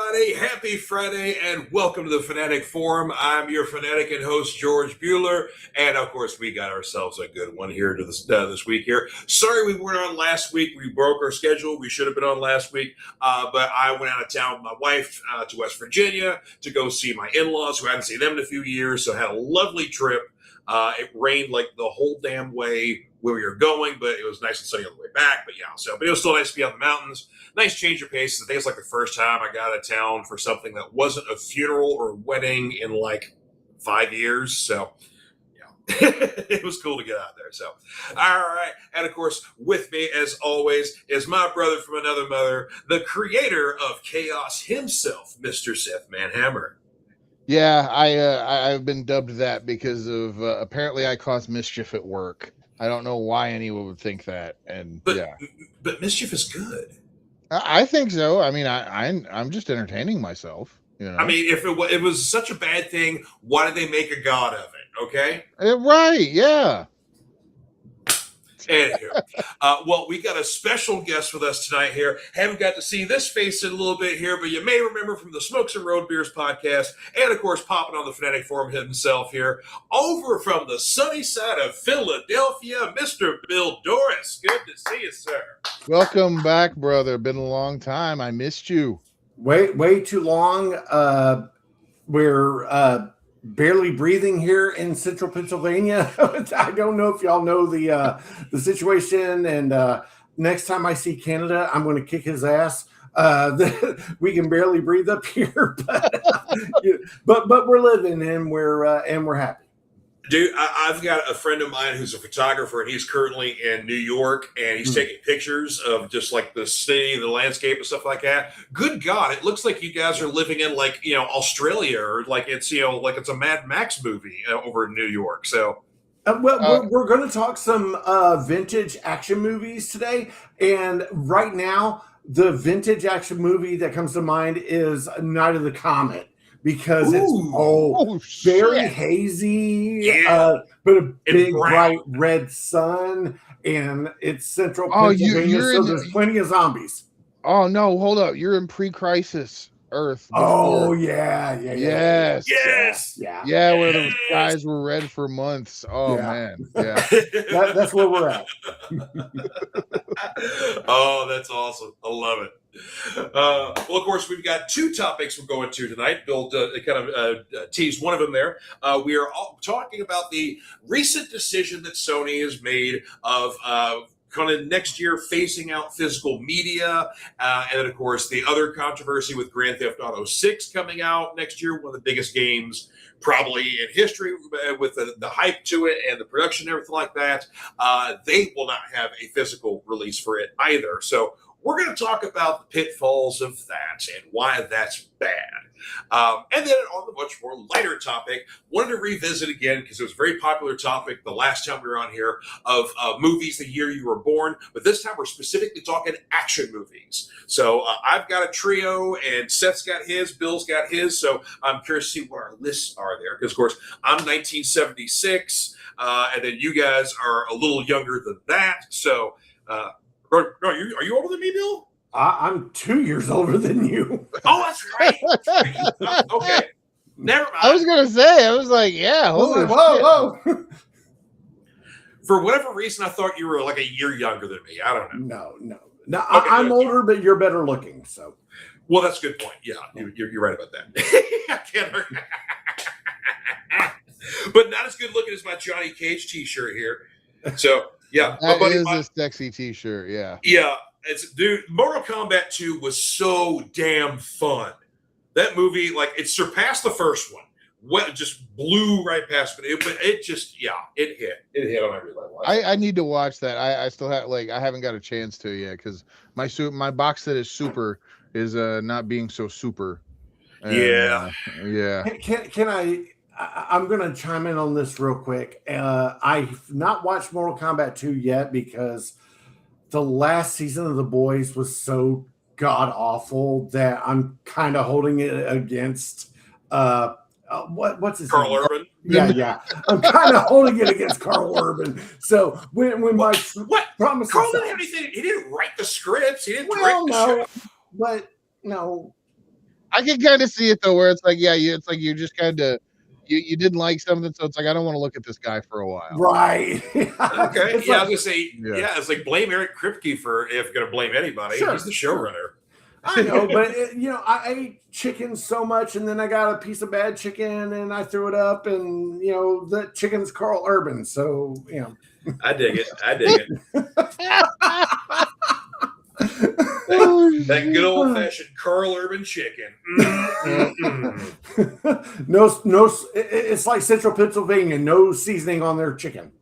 everybody. Happy Friday and welcome to the Fanatic Forum. I'm your Fanatic and host, George Bueller. And of course, we got ourselves a good one here to this week here. Sorry we weren't on last week. We broke our schedule. We should have been on last week. But I went out of town with my wife to West Virginia to go see my in-laws who I hadn't seen them in a few years. So I had a lovely trip. It rained like the whole damn way where we were going, but it was nice and sunny on the way back. But it was still nice to be out in the mountains. Nice change of pace. I think it's like the first time I got out of town for something that wasn't a funeral or a wedding in like 5 years. So, it was cool to get out there. So, all right. And of course, with me, as always, is my brother from another mother, the creator of chaos himself, Mr. Seth Manhammer. Yeah, I've been dubbed that because of apparently I caused mischief at work. I don't know why anyone would think that, But mischief is good. I think so. I mean, I'm just entertaining myself. I mean, if it was such a bad thing, why did they make a god of it? Okay, right? Yeah. Anywho, well, we got a special guest with us tonight here. Haven't got to see this face in a little bit here, but you may remember from the Smokes and Road Beers podcast, and of course, popping on the Fanatic Forum himself here, over from the sunny side of Philadelphia, Mr. Bill Dorris. Good to see you, sir. Welcome back, brother. Been a long time. I missed you. Way too long. We're barely breathing here in central Pennsylvania. I don't know if y'all know the situation. And next time I see Canada, I'm going to kick his ass. We can barely breathe up here, but we're living and we're happy. Dude, I've got a friend of mine who's a photographer, and he's currently in New York, and he's taking pictures of just like the city, the landscape, and stuff like that. Good God, it looks like you guys are living in like Australia, or like it's like it's a Mad Max movie over in New York. So, we're going to talk some vintage action movies today, and right now the vintage action movie that comes to mind is Night of the Comet. Because it's very hazy, but a big bright red sun, and it's central Pennsylvania, so there's plenty of zombies. Oh no, hold up! You're in pre-crisis Earth. Oh yeah, where the skies were red for months. Oh man, yeah, that's where we're at. Oh, that's awesome! I love it. Well, of course, we've got two topics we're going to tonight. Bill kind of teased one of them there. We are all talking about the recent decision that Sony has made of kind of next year phasing out physical media. And then, of course, the other controversy with Grand Theft Auto 6 coming out next year, one of the biggest games probably in history with the hype to it and the production and everything like that. They will not have a physical release for it either. So we're going to talk about the pitfalls of that and why that's bad. And then on the much more lighter topic, wanted to revisit again, because it was a very popular topic the last time we were on here, of movies the year you were born. But this time we're specifically talking action movies. So I've got a trio, and Seth's got his, Bill's got his. So I'm curious to see what our lists are there. Because, of course, I'm 1976, and then you guys are a little younger than that. So are you older than me, Bill? I'm 2 years older than you. Oh, that's right. Okay. Never mind. I was going to say, I was like, yeah. Whoa. For whatever reason, I thought you were like a year younger than me. I don't know. No. Okay, I'm older, but you're better looking. So, well, that's a good point. Yeah, you're right about that. I can't hurt. But not as good looking as my Johnny Cage T-shirt here. So, yeah. That is a sexy T-shirt, yeah. Yeah. Dude, Mortal Kombat 2 was so damn fun. That movie, like, it surpassed the first one. It just blew right past it. It hit on every level. I need to watch that. I still have, I haven't got a chance to yet, because my box set is super is not being so super. And, yeah. Can I'm going to chime in on this real quick. I've not watched Mortal Kombat 2 yet because the last season of The Boys was so god awful that I'm kind of holding it against what's his Carl name? Urban. Yeah. I'm kind of holding it against Carl Urban. So when my promise, Carl didn't have anything. He didn't write the scripts. He didn't direct the show. But no. I can kind of see it though, where it's like, it's like you just kind of you didn't like something, so it's like I don't want to look at this guy for a while. Right. Okay. It's Yeah, I like, was gonna say, it's like blame Eric Kripke for if you're gonna blame anybody. Sure, He's the showrunner. I know, but I ate chicken so much, and then I got a piece of bad chicken, and I threw it up, and the chicken's Carl Urban, so I dig it. That good old fashioned Carl Urban chicken. No, it's like Central Pennsylvania, no seasoning on their chicken.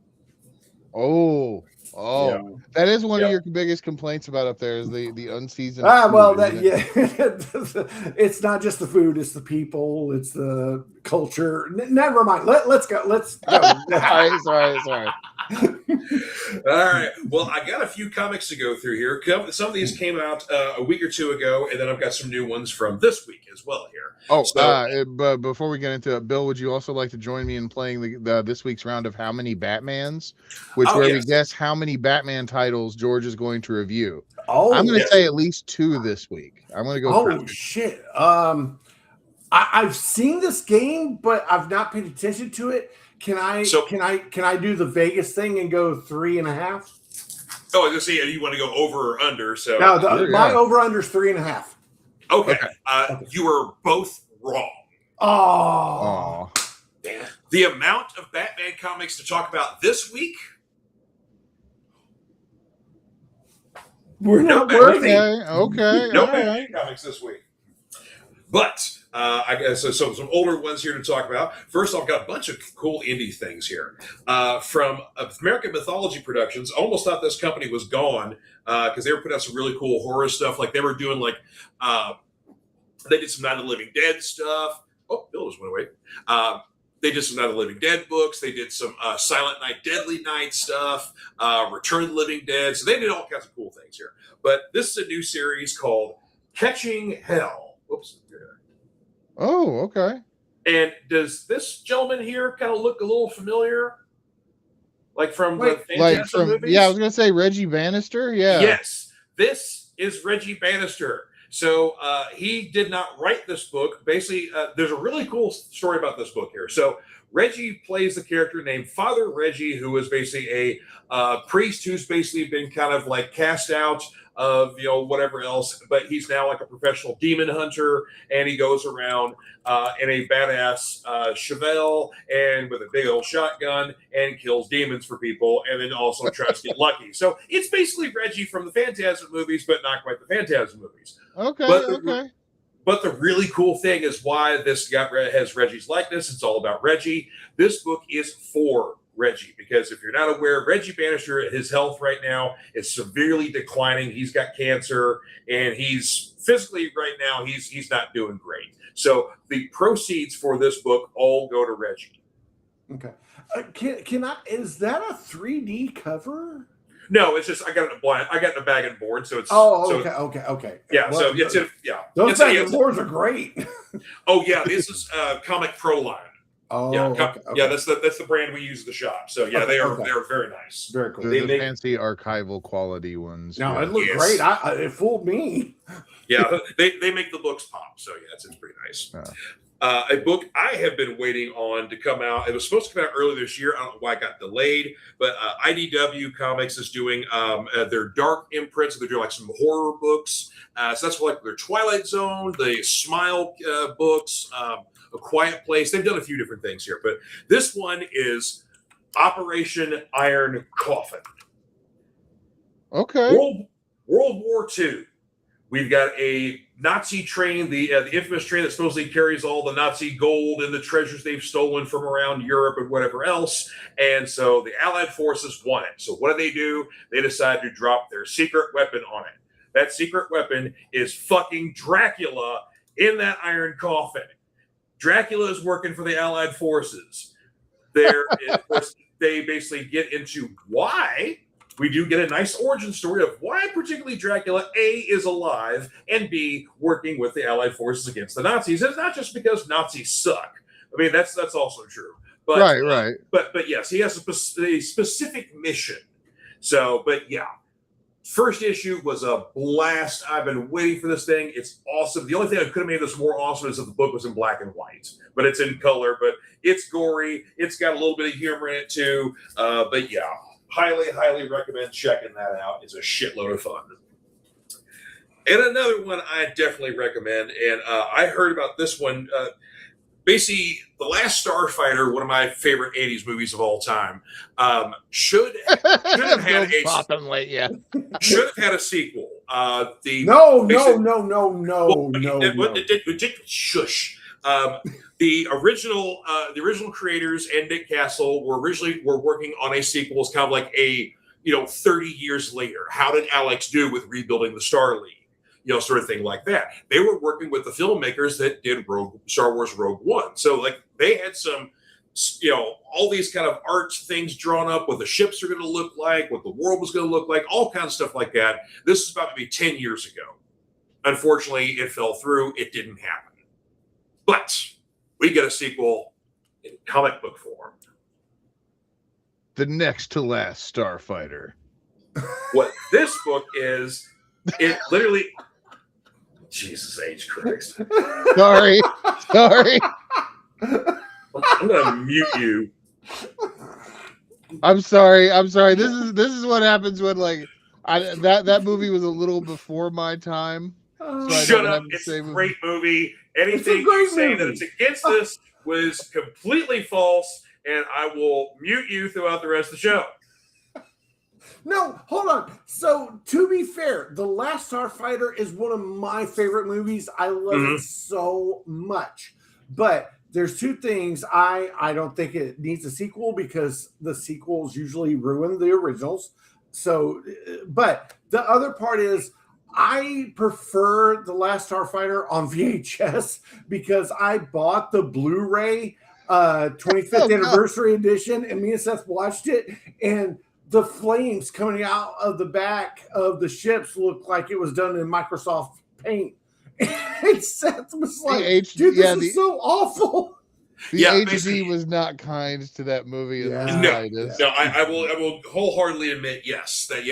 Oh, Yeah. That is one of your biggest complaints about up there is the unseasoned. Well, it's not just the food; it's the people, it's the culture. Never mind. Let's go. Sorry. All right. Well, I got a few comics to go through here. Some of these came out a week or two ago, and then I've got some new ones from this week as well here. But before we get into it, Bill, would you also like to join me in playing the this week's round of How Many Batmans, we guess how many Batman titles George is going to review? I'm going to say at least 2 this week. I'm going to go. Oh shit! I've seen this game, but I've not paid attention to it. Can I do the Vegas thing and go 3.5? Oh, I was gonna say you want to go over or under. So no, my over under is 3.5. Okay. You are both wrong. Oh. The amount of Batman comics to talk about this week. We're not worthy. Okay. No Batman comics this week. But I guess so some older ones here to talk about. First, I've got a bunch of cool indie things here. From American Mythology Productions. Almost thought this company was gone because they were putting out some really cool horror stuff. Like they were doing they did some Night of the Living Dead stuff. Oh, Bill just went away. They did some Night of the Living Dead books. They did some Silent Night, Deadly Night stuff, Return of the Living Dead. So they did all kinds of cool things here. But this is a new series called Catching Hell. Oops. Oh, okay. And does this gentleman here kind of look a little familiar? Like from the Phantasm movies? Yeah, I was going to say Reggie Bannister. Yeah. Yes. This is Reggie Bannister. So he did not write this book. Basically, there's a really cool story about this book here. So Reggie plays the character named Father Reggie, who is basically a priest who's basically been kind of like cast out of whatever else, but he's now like a professional demon hunter, and he goes around in a badass Chevelle and with a big old shotgun and kills demons for people, and then also tries to get lucky. So it's basically Reggie from the Phantasm movies, but not quite the Phantasm movies. Okay. But the really cool thing is why this has Reggie's likeness. It's all about Reggie. This book is for Reggie, because if you're not aware, Reggie Bannister, his health right now is severely declining. He's got cancer, and he's physically right now he's not doing great. So the proceeds for this book all go to Reggie. Okay. Can I? Is that a 3D cover? No, it's just I got it in a bag and board, so it's. Okay. Yeah, well, so it's those bag and boards are great. Oh yeah, this is Comic Pro line. Oh, yeah, okay. Yeah, that's the brand we use at the shop. So yeah, they're very nice. Very cool. The fancy archival quality ones. No, it looked great. It fooled me. Yeah, they make the books pop. So yeah, it's pretty nice. A book I have been waiting on to come out. It was supposed to come out earlier this year. I don't know why it got delayed, but IDW Comics is doing their dark imprints. They're doing like some horror books. So that's like their Twilight Zone, the Smile books, A Quiet Place. They've done a few different things here, but this one is Operation Iron Coffin. Okay. World War II. We've got a Nazi train, the infamous train that supposedly carries all the Nazi gold and the treasures they've stolen from around Europe and whatever else. And so the Allied forces want it. So what do? They decide to drop their secret weapon on it. That secret weapon is fucking Dracula in that iron coffin. Dracula is working for the Allied forces. Of course, they basically get into why. We do get a nice origin story of why particularly Dracula, A, is alive, and B, working with the Allied forces against the Nazis. And it's not just because Nazis suck. I mean, that's also true. But, right. But yes, he has a specific mission. So, but yeah. First issue was a blast. I've been waiting for this thing. It's awesome. The only thing that could have made this more awesome is if the book was in black and white, but it's in color. But it's gory. It's got a little bit of humor in it too. But yeah, highly recommend checking that out. It's a shitload of fun. And another one I definitely recommend, and I heard about this one. Basically, The Last Starfighter, one of my favorite 80s movies of all time, should have had should have had a sequel. No. Shush. The original creators and Nick Castle were working on a sequel. It's kind of like 30 years later. How did Alex do with rebuilding the Star League? Sort of thing like that. They were working with the filmmakers that did Star Wars Rogue One. So like they had some, all these kind of art things drawn up, what the ships are going to look like, what the world was going to look like, all kinds of stuff like that. This is about to be 10 years ago. Unfortunately, it fell through. It didn't happen. But we get a sequel in comic book form. The next to last Starfighter. What this book is, it literally... Jesus H. Christ. Sorry. I'm going to mute you. I'm sorry. This is what happens when that movie was a little before my time. So shut up. It's a great movie. Anything you say that it's against this was completely false, and I will mute you throughout the rest of the show. No, hold on. So, to be fair, The Last Starfighter is one of my favorite movies. I love it so much. But there's two things. I don't think it needs a sequel because the sequels usually ruin the originals. So, but the other part is I prefer The Last Starfighter on VHS because I bought the Blu-ray 25th anniversary edition, and me and Seth watched it, and the flames coming out of the back of the ships looked like it was done in Microsoft Paint. And Seth was like, dude, this is so awful. The HD was not kind to that movie. No, I will wholeheartedly admit, yes. That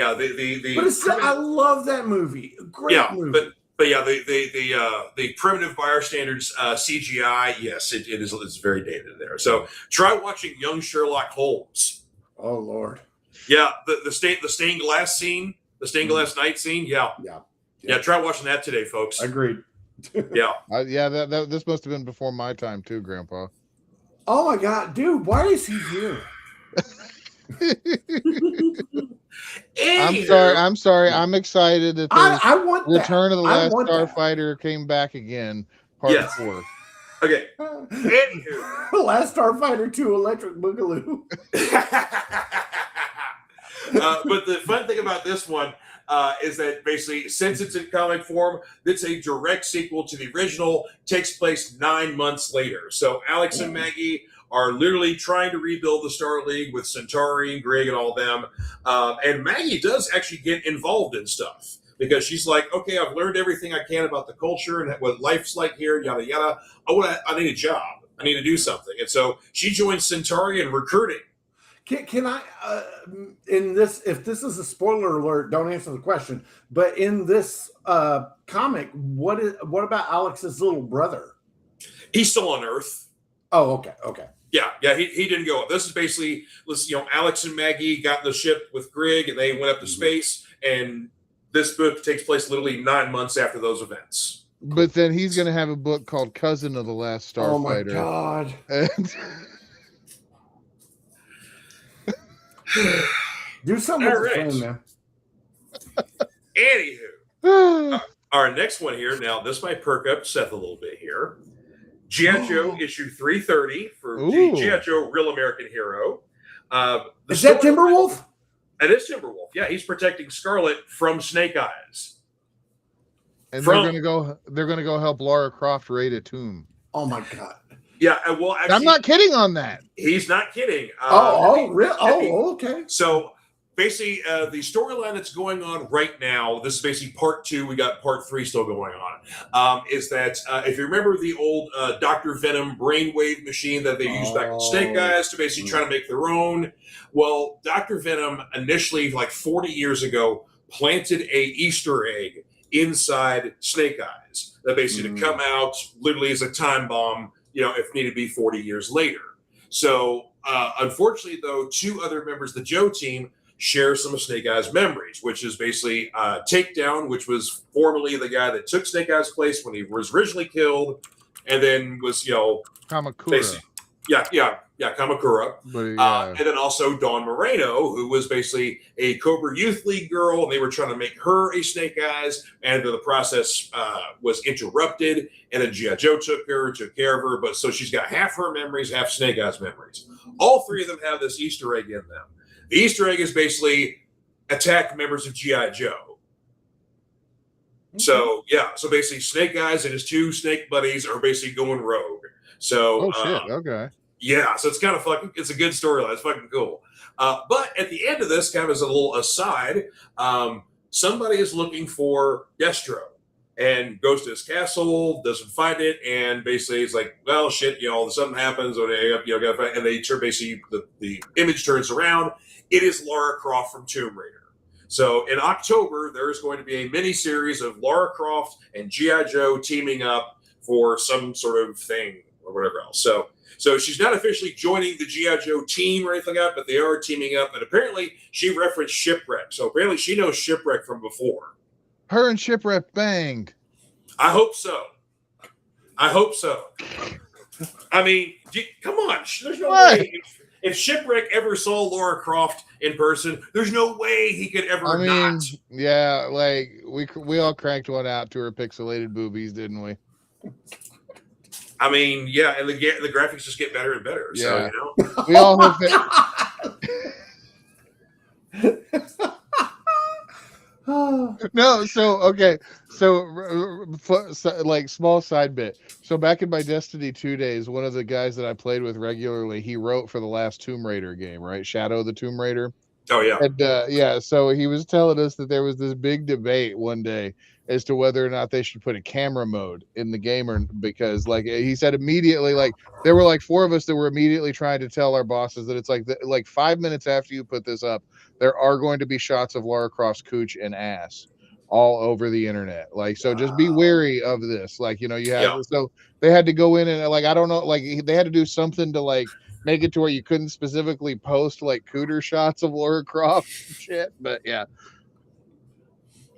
but I love that movie. Great movie. But the primitive by our standards CGI, yes, it's very dated there. So try watching Young Sherlock Holmes. Oh Lord. Yeah, the stained glass scene, the stained glass night scene. Yeah. Try watching that today, folks. Agreed. Yeah. This must have been before my time too, Grandpa. Oh my God, dude! Why is he here? I'm sorry. I'm excited that I want Return of the Last Starfighter came back again, part 4. Okay. Anywho, Last Starfighter 2 Electric Boogaloo. But the fun thing about this one is that basically, since it's in comic form, it's a direct sequel to the original, takes place 9 months later. So Alex and Maggie are literally trying to rebuild the Star League with Centauri and Greg and all them. And Maggie does actually get involved in stuff because she's like, okay, I've learned everything I can about the culture and what life's like here, yada, yada. I need a job. I need to do something. And so she joins Centauri in recruiting. Can I, in this, if this is a spoiler alert, don't answer the question, but in this comic, what about Alex's little brother? He's still on Earth. Oh, okay. Yeah, he didn't go up. This is basically, Alex and Maggie got in the ship with Greg, and they went up to space, and this book takes place literally 9 months after those events. But then he's going to have a book called Cousin of the Last Starfighter. Oh, my God. Do something with the phone, man. Anywho, our next one here. Now, this might perk up Seth a little bit here. G.I. Joe issue 330 for G.I. Joe Real American Hero. Is that Timberwolf? It is Timberwolf. Yeah, he's protecting Scarlet from Snake Eyes. And they're gonna go help Lara Croft raid a tomb. Oh my God. Yeah, well, actually, I'm not kidding on that. He's not kidding. Really? Oh, okay. So basically, the storyline that's going on right now, this is basically part 2. We got part 3 still going on. Is that if you remember the old Dr. Venom brainwave machine that they used back in Snake Eyes to basically try to make their own? Well, Dr. Venom initially, like 40 years ago, planted a Easter egg inside Snake Eyes that basically to come out literally as a time bomb, if needed be 40 years later. So unfortunately, though, 2 other members of the Joe team share some of Snake Eyes' memories, which is basically Takedown, which was formerly the guy that took Snake Eyes' place when he was originally killed, and then was, Kamakura. Kamakura. And then also Dawn Moreno, who was basically a Cobra Youth League girl, and they were trying to make her a Snake Eyes, and the process was interrupted, and then G.I. Joe took care of her, but so she's got half her memories, half Snake Eyes memories. All 3 of them have this Easter egg in them. The Easter egg is basically attack members of G.I. Joe. So basically Snake Eyes and his 2 snake buddies are basically going rogue. So, okay. Yeah, so it's kind of it's a good storyline. It's fucking cool. But at the end of this, kind of as a little aside, somebody is looking for Destro and goes to his castle, doesn't find it, and basically it's like, well, shit, something happens, or and they turn basically the image turns around. It is Lara Croft from Tomb Raider. So in October, there is going to be a mini series of Lara Croft and G.I. Joe teaming up for some sort of thing or whatever else. So she's not officially joining the G.I. Joe team or anything like that, but they are teaming up. And apparently she referenced Shipwreck. So apparently she knows Shipwreck from before. Her and Shipwreck banged. I hope so. I mean, come on. There's no way. If Shipwreck ever saw Lara Croft in person, there's no way he could ever not. Yeah, like we all cranked one out to her pixelated boobies, didn't we? I mean, yeah, and the graphics just get better and better. Yeah. So, we all hope that. No, so okay, so like small side bit. So back in my Destiny 2 days, one of the guys that I played with regularly, he wrote for the last Tomb Raider game, right? Shadow of the Tomb Raider. Oh yeah. And so he was telling us that there was this big debate one day as to whether or not they should put a camera mode in the game, or because like he said immediately, like there were like 4 of us that were immediately trying to tell our bosses that it's like 5 minutes after you put this up, there are going to be shots of Lara Croft's cooch and ass all over the internet. Like, so just be wary of this. Like, so they had to go in and like, I don't know, like they had to do something to like make it to where you couldn't specifically post like cooter shots of Lara Croft and shit. But yeah.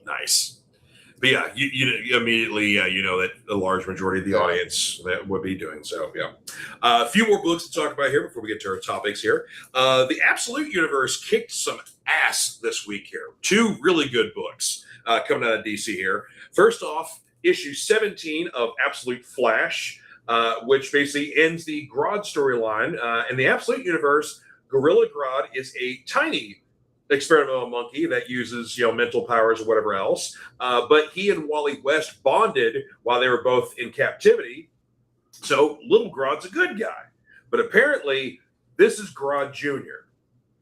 Nice. But yeah, you immediately that a large majority of the audience that would be doing so. Yeah, a few more books to talk about here before we get to our topics here. The Absolute Universe kicked some ass this week here. 2 really good books coming out of DC here. First off, issue 17 of Absolute Flash, which basically ends the Grodd storyline. In the Absolute Universe, Gorilla Grodd is a tiny experimental monkey that uses mental powers or whatever else, but he and Wally West bonded while they were both in captivity. So little Grodd's a good guy, but apparently this is Grodd Jr.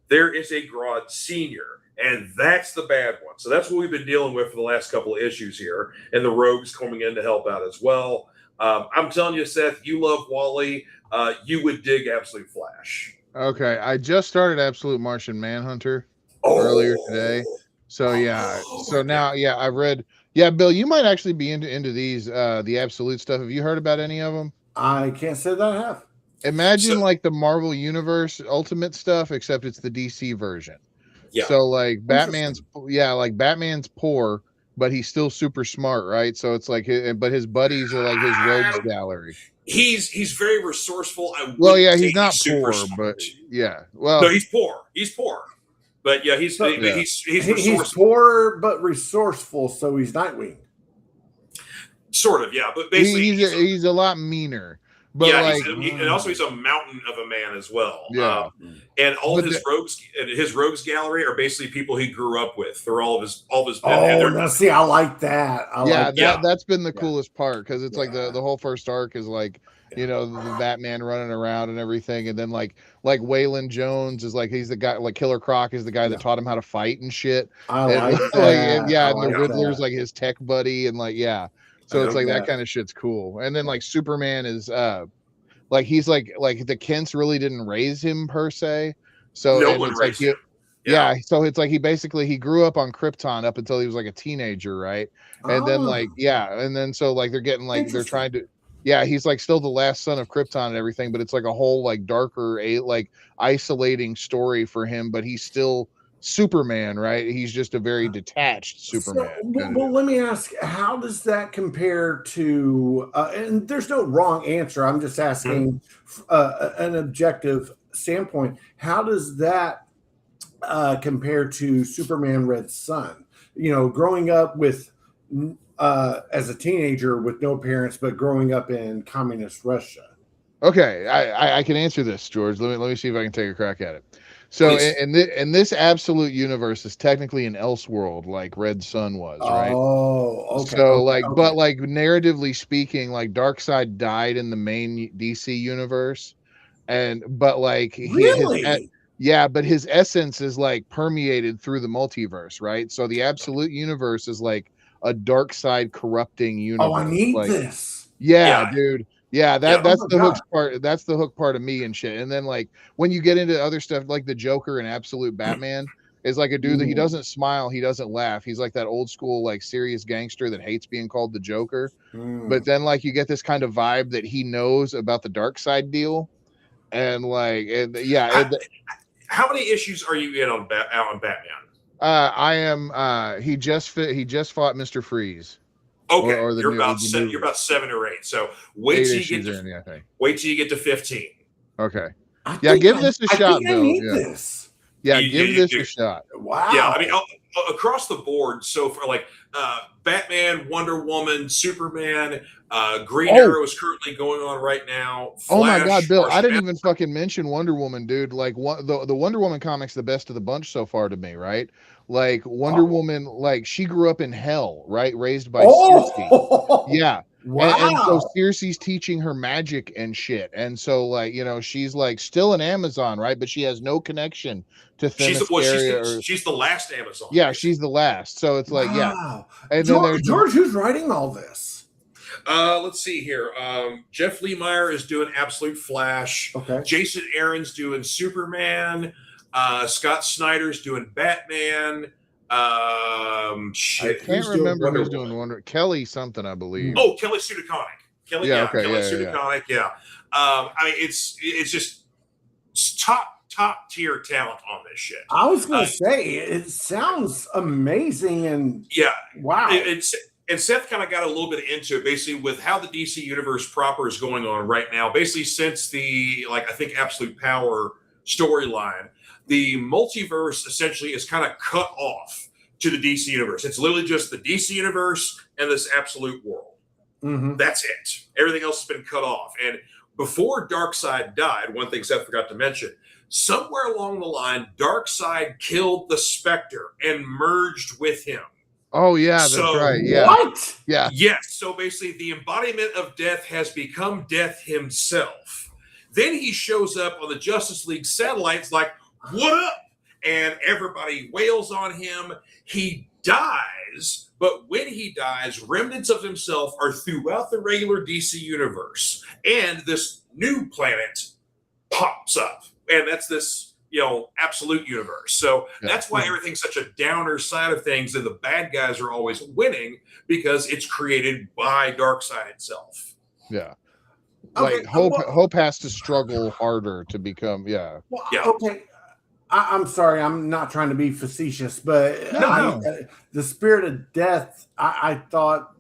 There is a Grodd Sr., and that's the bad one. So that's what we've been dealing with for the last couple of issues here, and the Rogue's coming in to help out as well. I'm telling you, Seth, you love Wally. You would dig Absolute Flash. Okay, I just started Absolute Martian Manhunter earlier today. So now I've read. Yeah, Bill, you might actually be into these the Absolute stuff. Have you heard about any of them? I can't say that I have. Imagine like the Marvel Universe Ultimate stuff, except it's the DC version. Yeah. So like Batman's poor, but he's still super smart, right? So it's like, but his buddies are like his rogues gallery. He's very resourceful. He's not poor, but yeah. Well, no, he's poor. But yeah, he's resourceful. He's poor but resourceful, so he's Nightwing. Sort of, yeah. But basically, he's a lot meaner. But and also he's a mountain of a man as well. Yeah, and all of his rogues gallery are basically people he grew up with. They're all of his. Now see, I like that. That's been the coolest part, because it's like the whole first arc is like the Batman running around and everything, and then like Waylon Jones is like he's the guy, like Killer Croc is the guy that taught him how to fight and shit. I like that. And the Riddler's like his tech buddy, and so it's like that kind of shit's cool. And then like Superman is like he's like the Kents really didn't raise him per se. So no one raised him. Yeah, so it's like he grew up on Krypton up until he was like a teenager, right? And then and then so like they're getting like they're trying to he's like still the last son of Krypton and everything, but it's like a whole like darker like isolating story for him, but he's still Superman, right? He's just a very detached Superman. Well, let me ask, how does that compare to and there's no wrong answer, I'm just asking an objective standpoint. How does that compared to Superman Red Son? Growing up with as a teenager with no parents, but growing up in communist Russia. Okay, I can answer this, George. Let me see if I can take a crack at it. So in this absolute universe is technically an Elseworld, like Red Son was, right? Oh, okay. So but like narratively speaking, like Darkseid died in the main DC universe, but like really. But his essence is like permeated through the multiverse, right? So the absolute universe is like a Darkseid corrupting universe. Oh, I need like, this. Yeah, dude. Yeah, that's the hook part. That's the hook part of me and shit. And then like when you get into other stuff like the Joker and Absolute Batman is like a dude that he doesn't smile, he doesn't laugh. He's like that old school like serious gangster that hates being called the Joker. But then like you get this kind of vibe that he knows about the Darkseid deal. And like how many issues are you in on Batman? I am he just fought Mr. Freeze. Okay, you're about 7 or 8. So wait till you get to 15. Okay. Give this a shot, Bill. This. Yeah, give this a shot. Wow. Yeah, I mean across the board. So for like Batman, Wonder Woman, Superman, Green Arrow is currently going on right now. Flash, oh my God, Bill! I didn't even fucking mention Wonder Woman, dude. Like the Wonder Woman comic's the best of the bunch so far to me, right? Like Wonder Woman, like she grew up in hell, right? Raised by Circe. Yeah. Wow. And so Circe's teaching her magic and shit. And so like, she's like still an Amazon, right? But she has no connection to Themyscira. She's the last Amazon. Yeah, she's the last. So it's like, And George, who's writing all this? Let's see here. Jeff Lemire is doing Absolute Flash. Okay. Jason Aaron's doing Superman. Scott Snyder's doing Batman. I can't remember who's doing Wonder. Kelly something, I believe. Oh, Kelly Sue DeConnick. Kelly Sue DeConnick. Yeah. I mean, it's just top tier talent on this shit. I was going to say it sounds amazing and wow. And Seth kind of got a little bit into it, basically, with how the DC universe proper is going on right now. Basically, since the I think Absolute Power storyline, the multiverse essentially is kind of cut off to the DC universe. It's literally just the DC universe and this absolute world. Mm-hmm. That's it. Everything else has been cut off. And before Darkseid died, one thing Seth forgot to mention, somewhere along the line, Darkseid killed the Spectre and merged with him. Oh, yeah, that's right. Yeah. What? Yeah. Yes. So basically, the embodiment of death has become Death himself. Then he shows up on the Justice League satellites like, what up? And everybody wails on him. He dies, but when he dies, remnants of himself are throughout the regular DC universe. And this new planet pops up. And that's this, absolute universe. So that's why everything's such a downer side of things. And the bad guys are always winning because it's created by Darkseid itself. Yeah. Like Hope has to struggle harder to become, Okay. I'm sorry, I'm not trying to be facetious, but the spirit of death, I thought,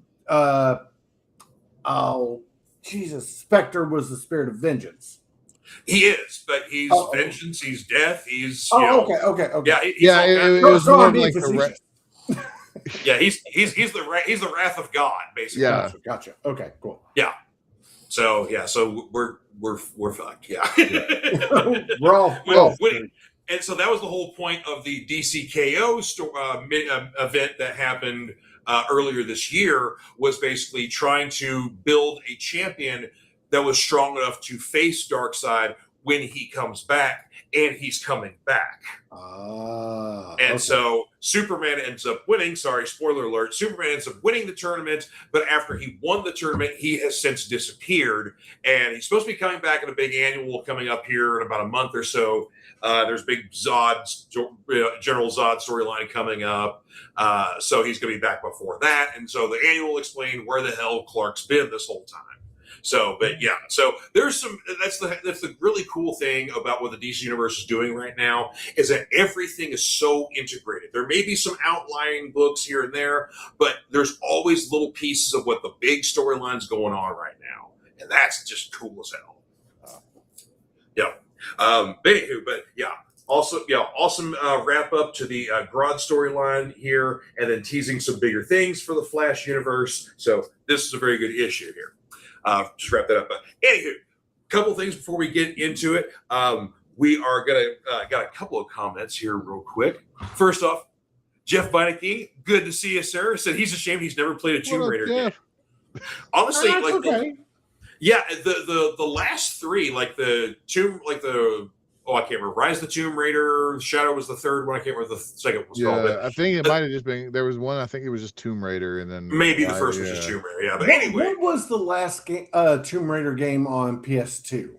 Spectre was the spirit of vengeance. He is, but he's vengeance, he's death, he's okay. Yeah, it was more like he's the wrath of God, basically. Yeah, gotcha. Okay, cool. Yeah. So we're fucked. Yeah. We're all winning. And so that was the whole point of the DCKO event that happened earlier this year, was basically trying to build a champion that was strong enough to face Darkseid when he comes back, and he's coming back. So Superman ends up winning. Sorry, spoiler alert. Superman ends up winning the tournament, but after he won the tournament, he has since disappeared, and he's supposed to be coming back in a big annual coming up here in about a month or so. There's big Zod, General Zod storyline coming up. So he's going to be back before that. And so the annual will explain where the hell Clark's been this whole time. So, but yeah, so there's some, that's the really cool thing about what the DC universe is doing right now is that everything is so integrated. There may be some outlying books here and there, but there's always little pieces of what the big storyline's going on right now. And that's just cool as hell. Anywho, but yeah, also, awesome wrap up to the Grodd storyline here, and then teasing some bigger things for the Flash universe. So this is a very good issue here. Just wrap that up. But anywho, a couple things before we get into it. We are gonna got a couple of comments here real quick. First off, Jeff Beinecke, good to see you, sir. Said he's ashamed he's never played a Tomb Raider game. Honestly, the last three, I can't remember. Rise of the Tomb Raider, Shadow was the third one. I can't remember the second was called. I think it might have just been, there was one, I think it was just Tomb Raider, and then maybe the first was just Tomb Raider. Yeah, but anyway. What was the last game, Tomb Raider game on PS2?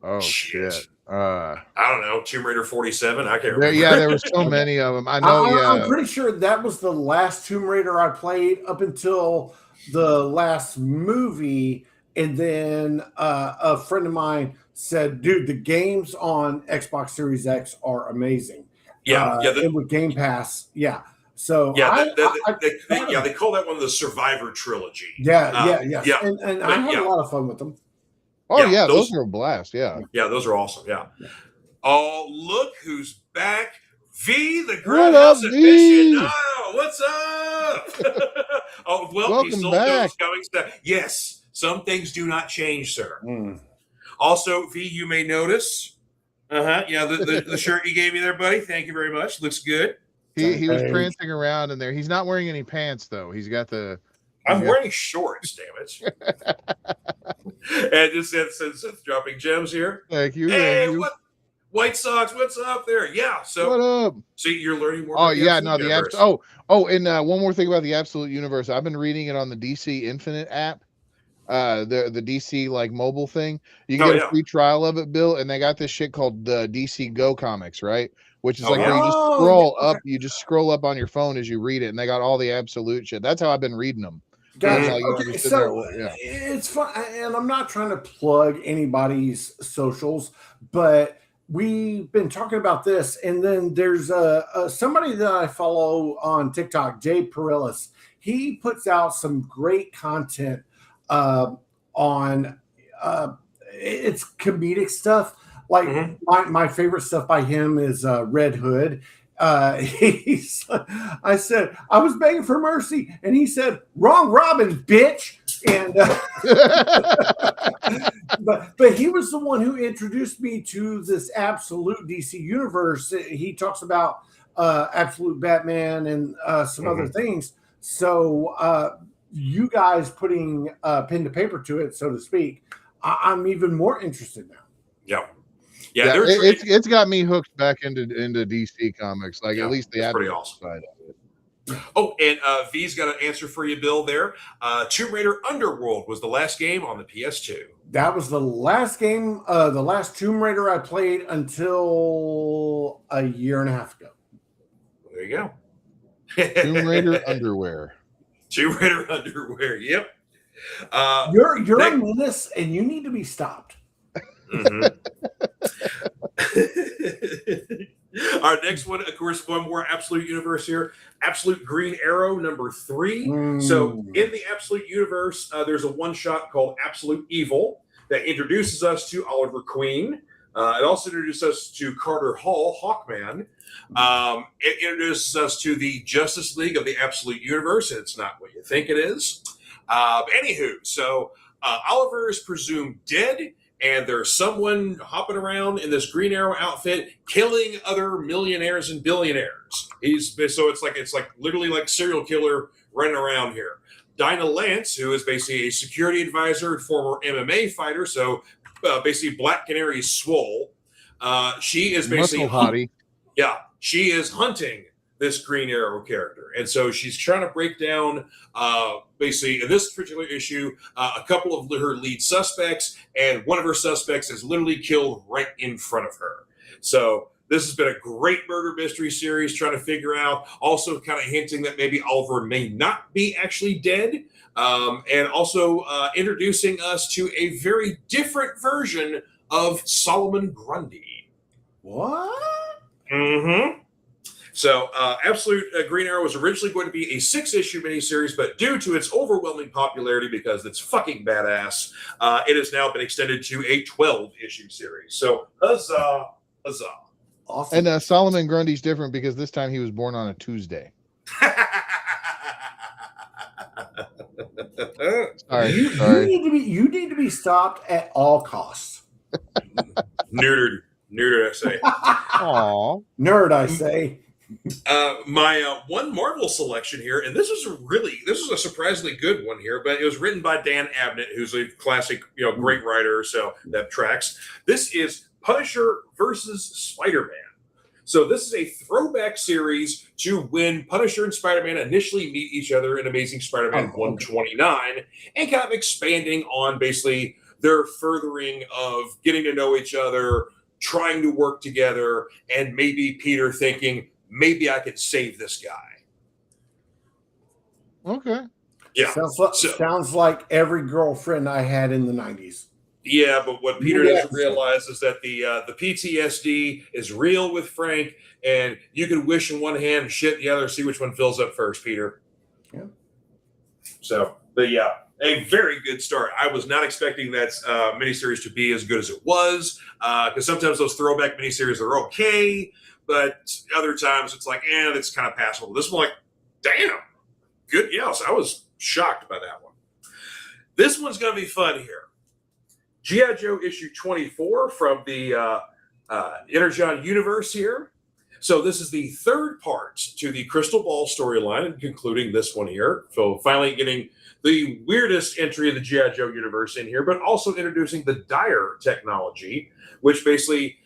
Oh, shit. I don't know. Tomb Raider 47? I can't remember. Yeah, there were so many of them. I know, I'm pretty sure that was the last Tomb Raider I played up until the last movie. And then a friend of mine said, dude, the games on Xbox Series X are amazing. And with Game Pass. Yeah. So they call that one the Survivor Trilogy. And I had a lot of fun with them. Oh yeah, those are a blast. Yeah, those are awesome. Yeah. Oh, look who's back! V, the Grindhouse aficionado. What's up? Oh well, welcome he still back. Coming back. Yes, some things do not change, sir. Also, V, you may notice. Yeah, the shirt you gave me there, buddy. Thank you very much. Looks good. He was prancing around in there. He's not wearing any pants though. He's got the. I'm wearing shorts, damn it. And just Seth dropping gems here. Thank you. Hey, what? White Sox, what's up there? Yeah. So what up? See, you're learning more. Oh yeah, no, the apps. And one more thing about the Absolute Universe. I've been reading it on the DC Infinite app. The DC like mobile thing. You can get a free trial of it, Bill, and they got this shit called the DC Go comics, right? Which is where you just scroll up. You just scroll up on your phone as you read it, and they got all the Absolute shit. That's how I've been reading them. Okay, so it's fun, and I'm not trying to plug anybody's socials, but we've been talking about this, and then there's somebody that I follow on TikTok, Jay Perillis. He puts out some great content on it's comedic stuff. Like my favorite stuff by him is Red Hood. I said, I was begging for mercy, and he said, wrong Robin, bitch. And but he was the one who introduced me to this Absolute DC universe. He talks about Absolute Batman and some other things. So you guys putting pen to paper to it, so to speak, I'm even more interested now. Yep. Yeah, it's got me hooked back into DC comics, like at least the pretty awesome side of it. Oh, and V's got an answer for you, Bill. There, Tomb Raider Underworld was the last game on the PS2. That was the last game, the last Tomb Raider I played until a year and a half ago. There you go. Tomb Raider Underwear. Tomb Raider Underwear. Yep. You're a menace, and you need to be stopped. Our next one, of course, one more Absolute Universe here. Absolute Green Arrow number 3. So in the Absolute Universe, there's a one-shot called Absolute Evil that introduces us to Oliver Queen. It also introduces us to Carter Hall, Hawkman. It introduces us to the Justice League of the Absolute Universe, and it's not what you think it is. Anywho, so Oliver is presumed dead, and there's someone hopping around in this Green Arrow outfit, killing other millionaires and billionaires. It's like literally like serial killer running around here. Dinah Lance, who is basically a security advisor and former MMA fighter, so basically Black Canary Swole. She is basically hottie. Yeah, she is hunting this Green Arrow character. And so she's trying to break down, basically, in this particular issue, a couple of her lead suspects, and one of her suspects is literally killed right in front of her. So this has been a great murder mystery series, trying to figure out, also kind of hinting that maybe Oliver may not be actually dead, and also introducing us to a very different version of Solomon Grundy. What? Mm-hmm. So, Absolute Green Arrow was originally going to be a 6-issue miniseries, but due to its overwhelming popularity, because it's fucking badass, it has now been extended to a 12-issue series. So, huzzah, huzzah. Awesome. And Solomon Grundy's different because this time he was born on a Tuesday. Sorry. You need to be stopped at all costs. Neutered, I say. Aww. Nerd, I say. My one Marvel selection here, and this was a surprisingly good one here, but it was written by Dan Abnett, who's a classic, great writer, so that tracks. This is Punisher versus Spider-Man. So this is a throwback series to when Punisher and Spider-Man initially meet each other in Amazing Spider-Man 129, and kind of expanding on basically their furthering of getting to know each other, trying to work together, and maybe Peter thinking, maybe I could save this guy. Okay. Yeah. Sounds like every girlfriend I had in the 90s. Yeah, but what Peter doesn't realize is that the PTSD is real with Frank, and you can wish in one hand and shit in the other, see which one fills up first, Peter. Yeah. So, but yeah, a very good start. I was not expecting that miniseries to be as good as it was, because sometimes those throwback miniseries are okay, but other times it's like, it's kind of passable. This one, like, damn, good. Yes, I was shocked by that one. This one's going to be fun here. G.I. Joe issue 24 from the Energon universe here. So this is the third part to the Crystal Ball storyline, and concluding this one here. So finally getting the weirdest entry of the G.I. Joe universe in here, but also introducing the Dire technology, which basically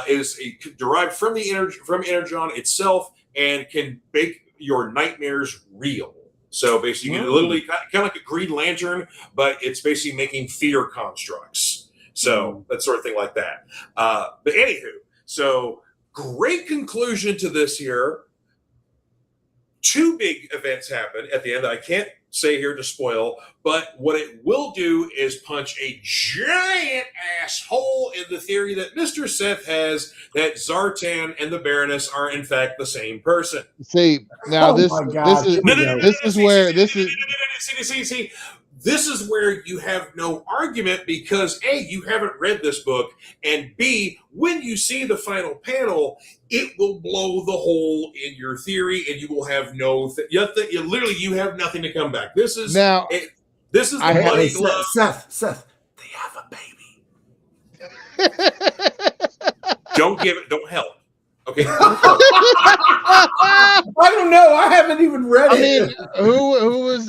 is derived from from Energon itself and can make your nightmares real. So basically, you can literally kind of like a Green Lantern, but it's basically making fear constructs. So that sort of thing like that. But anywho, so great conclusion to this here. 2 big events happen at the end that I can't say here to spoil, but what it will do is punch a giant ass hole in the theory that Mr. Seth has that Zartan and the Baroness are in fact the same person. See, now this is where you have no argument, because A, you haven't read this book, and B, when you see the final panel, it will blow the hole in your theory, and you will have you have nothing to come back. This is now. This is the money glove. Seth, they have a baby. Don't help. Okay. I don't know. I haven't even read it. I mean, who was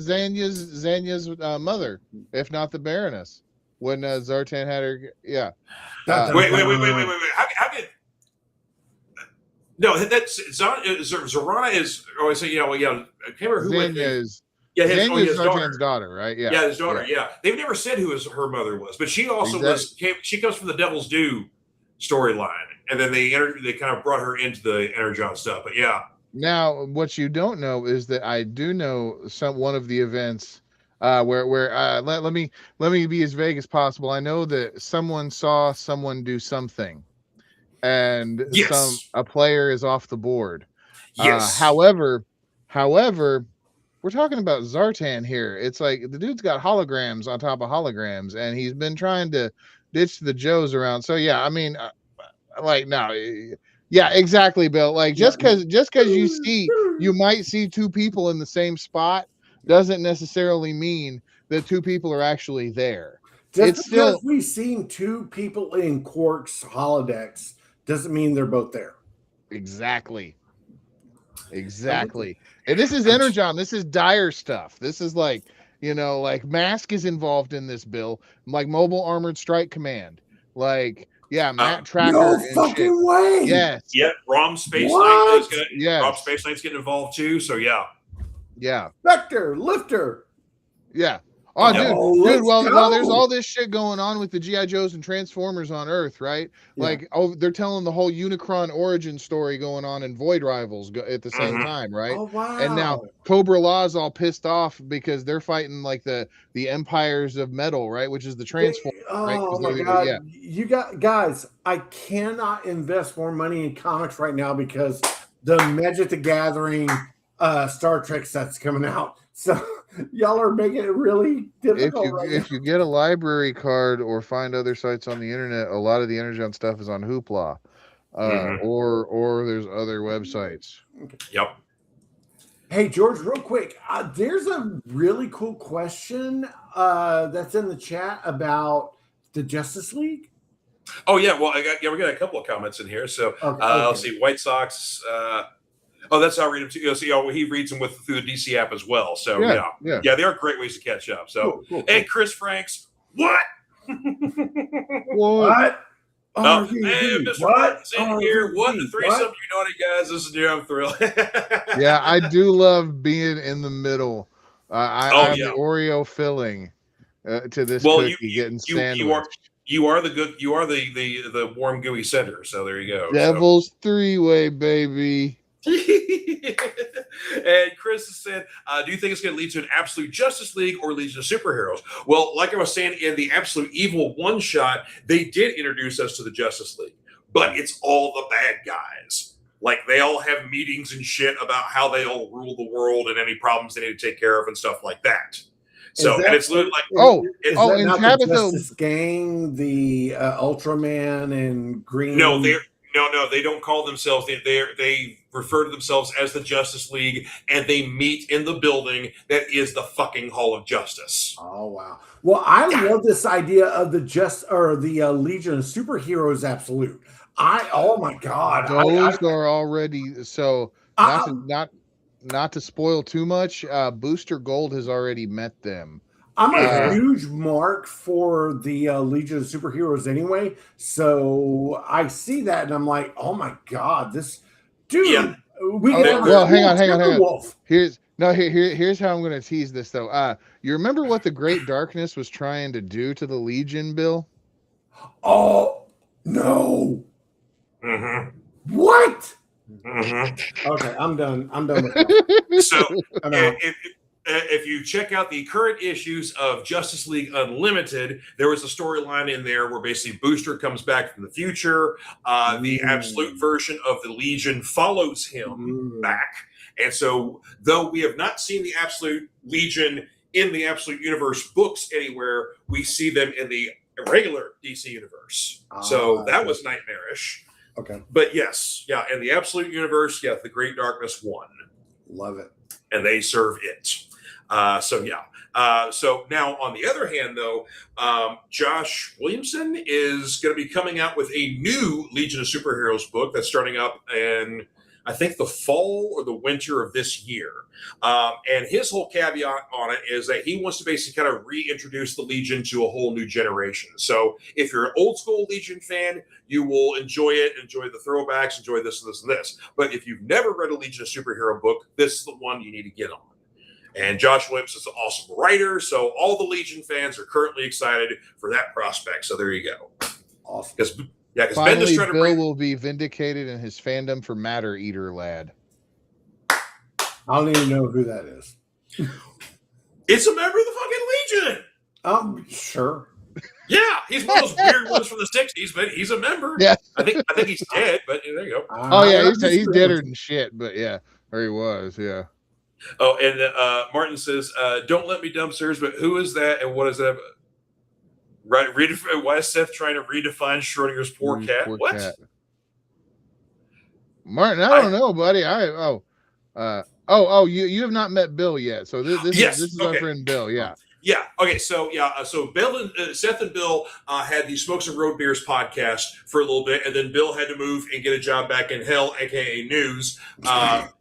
Zanya's mother, if not the Baroness, when Zartan had her? Yeah. Wait. How did? No, that's Zorana is. Oh, I say, I can't remember who. Zanya is. Yeah, his Zartan's daughter, right? Yeah. Yeah, his daughter. Yeah. They've never said who her mother was, but she also she comes from the Devil's Due storyline, and then they kind of brought her into the Energon stuff. But yeah. Now, what you don't know is that I do know one of the events where let me be as vague as possible. I know that someone saw someone do something, and a player is off the board. Yes. However, we're talking about Zartan here. It's like the dude's got holograms on top of holograms, and he's been trying to ditch the Joes around. So yeah, I mean, yeah, exactly, Bill. Like just because you might see 2 people in the same spot doesn't necessarily mean that 2 people are actually there. Because we've seen 2 people in Quark's holodecks doesn't mean they're both there. Exactly. And this is Energon. This is dire stuff. This is like Mask is involved in this, Bill. Like Mobile Armored Strike Command. Like Yeah, Matt Tracker. No and fucking shit. way. Yes. Yeah, Rom Space What? Knight is gonna. Yes. Rom Space Knight's getting involved too. So yeah. Yeah. Vector, Lifter. Yeah. Oh, dude. Well, there's all this shit going on with the G.I. Joes and Transformers on Earth, right? Yeah. Like, they're telling the whole Unicron origin story going on in Void Rivals at the same time, right? Oh wow! And now Cobra Law's all pissed off because they're fighting like the Empires of Metal, right? Which is the Transformers. Oh right? my god! You got guys. I cannot invest more money in comics right now because the Magic the Gathering Star Trek set's coming out. So y'all are making it really difficult. If you get a library card or find other sites on the internet, a lot of the Energon stuff is on Hoopla, or there's other websites. Okay. Yep. Hey George, real quick, there's a really cool question that's in the chat about the Justice League. Oh yeah, well we got a couple of comments in here. So let's see, White Sox. That's how I read them too. He reads them through the DC app as well. So yeah, they are great ways to catch up. So cool. Hey, Chris Franks, what? What? Hey, Mr. Martin's in here. What the threesome, you naughty guys? This is I'm thrilled. Yeah, I do love being in the middle. I'm the Oreo filling to this cookie getting sandwiched. You are the good. You are the warm gooey center. So there you go. Devil's three-way, baby. And Chris has said, do you think it's going to lead to an Absolute Justice League or Legion of Superheroes? Well, like I was saying, in the Absolute Evil one-shot, they did introduce us to the Justice League, but it's all the bad guys. Like, they all have meetings and shit about how they all rule the world and any problems they need to take care of and stuff like that. So, and it's literally like, and Tabitha, the Justice Gang, the Ultraman and Green. No, they don't call themselves. They refer to themselves as the Justice League, and they meet in the building that is the fucking Hall of Justice. Oh wow! Well, I love this idea of the Legion of Superheroes Absolute. Oh my god, those are already so. Not to spoil too much. Booster Gold has already met them. I'm a huge mark for the Legion of Superheroes anyway, so I see that and I'm like, oh my god, this dude. Yeah. Hang on. Here's how I'm going to tease this though. You remember what the Great Darkness was trying to do to the Legion, Bill? Oh no! What? Okay, I'm done. With that. So if you check out the current issues of Justice League Unlimited, there was a storyline in there where basically Booster comes back from the future. The Absolute version of the Legion follows him back. And so, though we have not seen the Absolute Legion in the Absolute Universe books anywhere, we see them in the regular DC universe. So that was nightmarish. Okay. But yes, in the Absolute Universe, the Great Darkness won. Love it. And they serve it. So now on the other hand, though, Josh Williamson is going to be coming out with a new Legion of Superheroes book that's starting up in, I think, the fall or the winter of this year. And his whole caveat on it is that he wants to basically kind of reintroduce the Legion to a whole new generation. So if you're an old school Legion fan, you will enjoy it, enjoy the throwbacks, enjoy this and this and this. But if you've never read a Legion of Superhero book, this is the one you need to get on. And Josh Williams is an awesome writer, so all the Legion fans are currently excited for that prospect. So there you go. Awesome. Because finally, Bill will be vindicated in his fandom for Matter Eater Lad. I don't even know who that is. It's a member of the fucking Legion. Sure. Yeah, he's one of those weird ones from the '60s, but he's a member. Yeah, I think he's dead, but there you go. He's deader than shit, but or he was, yeah. Oh, and Martin says, "Don't let me dumpsters." But who is that, and what is that? Right? Why is Seth trying to redefine Schrodinger's poor cat? What? Cat. Martin, I don't know, buddy. You have not met Bill yet, so this is our friend Bill. Yeah. Yeah. Okay. So So Bill and Seth and Bill had the Smokes and Road Beers podcast for a little bit, and then Bill had to move and get a job back in Hell, aka News,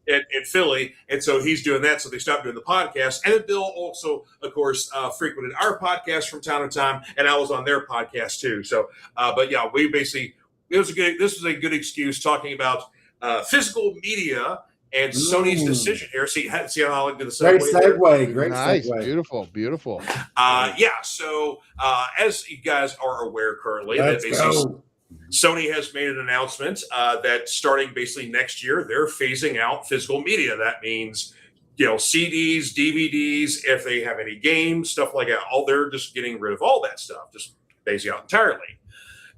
in Philly, and so he's doing that. So they stopped doing the podcast, and then Bill also, of course, frequented our podcast from time to time, and I was on their podcast too. So, but yeah, we basically this was a good excuse talking about physical media. And Sony's decision here. See how I like the segue. Great segue. Great nice, segue. Beautiful. So as you guys are aware currently, Let's that basically go. Sony has made an announcement that starting basically next year, they're phasing out physical media. That means, CDs, DVDs, if they have any games, stuff like that. They're just getting rid of all that stuff, just phasing out entirely.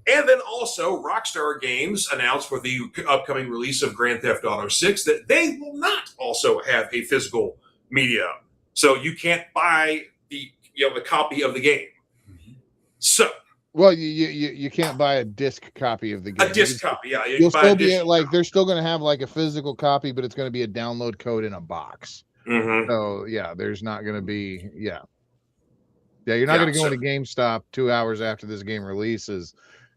And then also, Rockstar Games announced for the upcoming release of Grand Theft Auto 6 that they will not also have a physical media. So you can't buy the copy of the game. So, well, you can't buy a disc copy of the game. A disc copy, yeah. You'll still be they're still going to have like a physical copy, but it's going to be a download code in a box. Mm-hmm. So yeah, there's not going to be you're not going to go into GameStop 2 hours after this game releases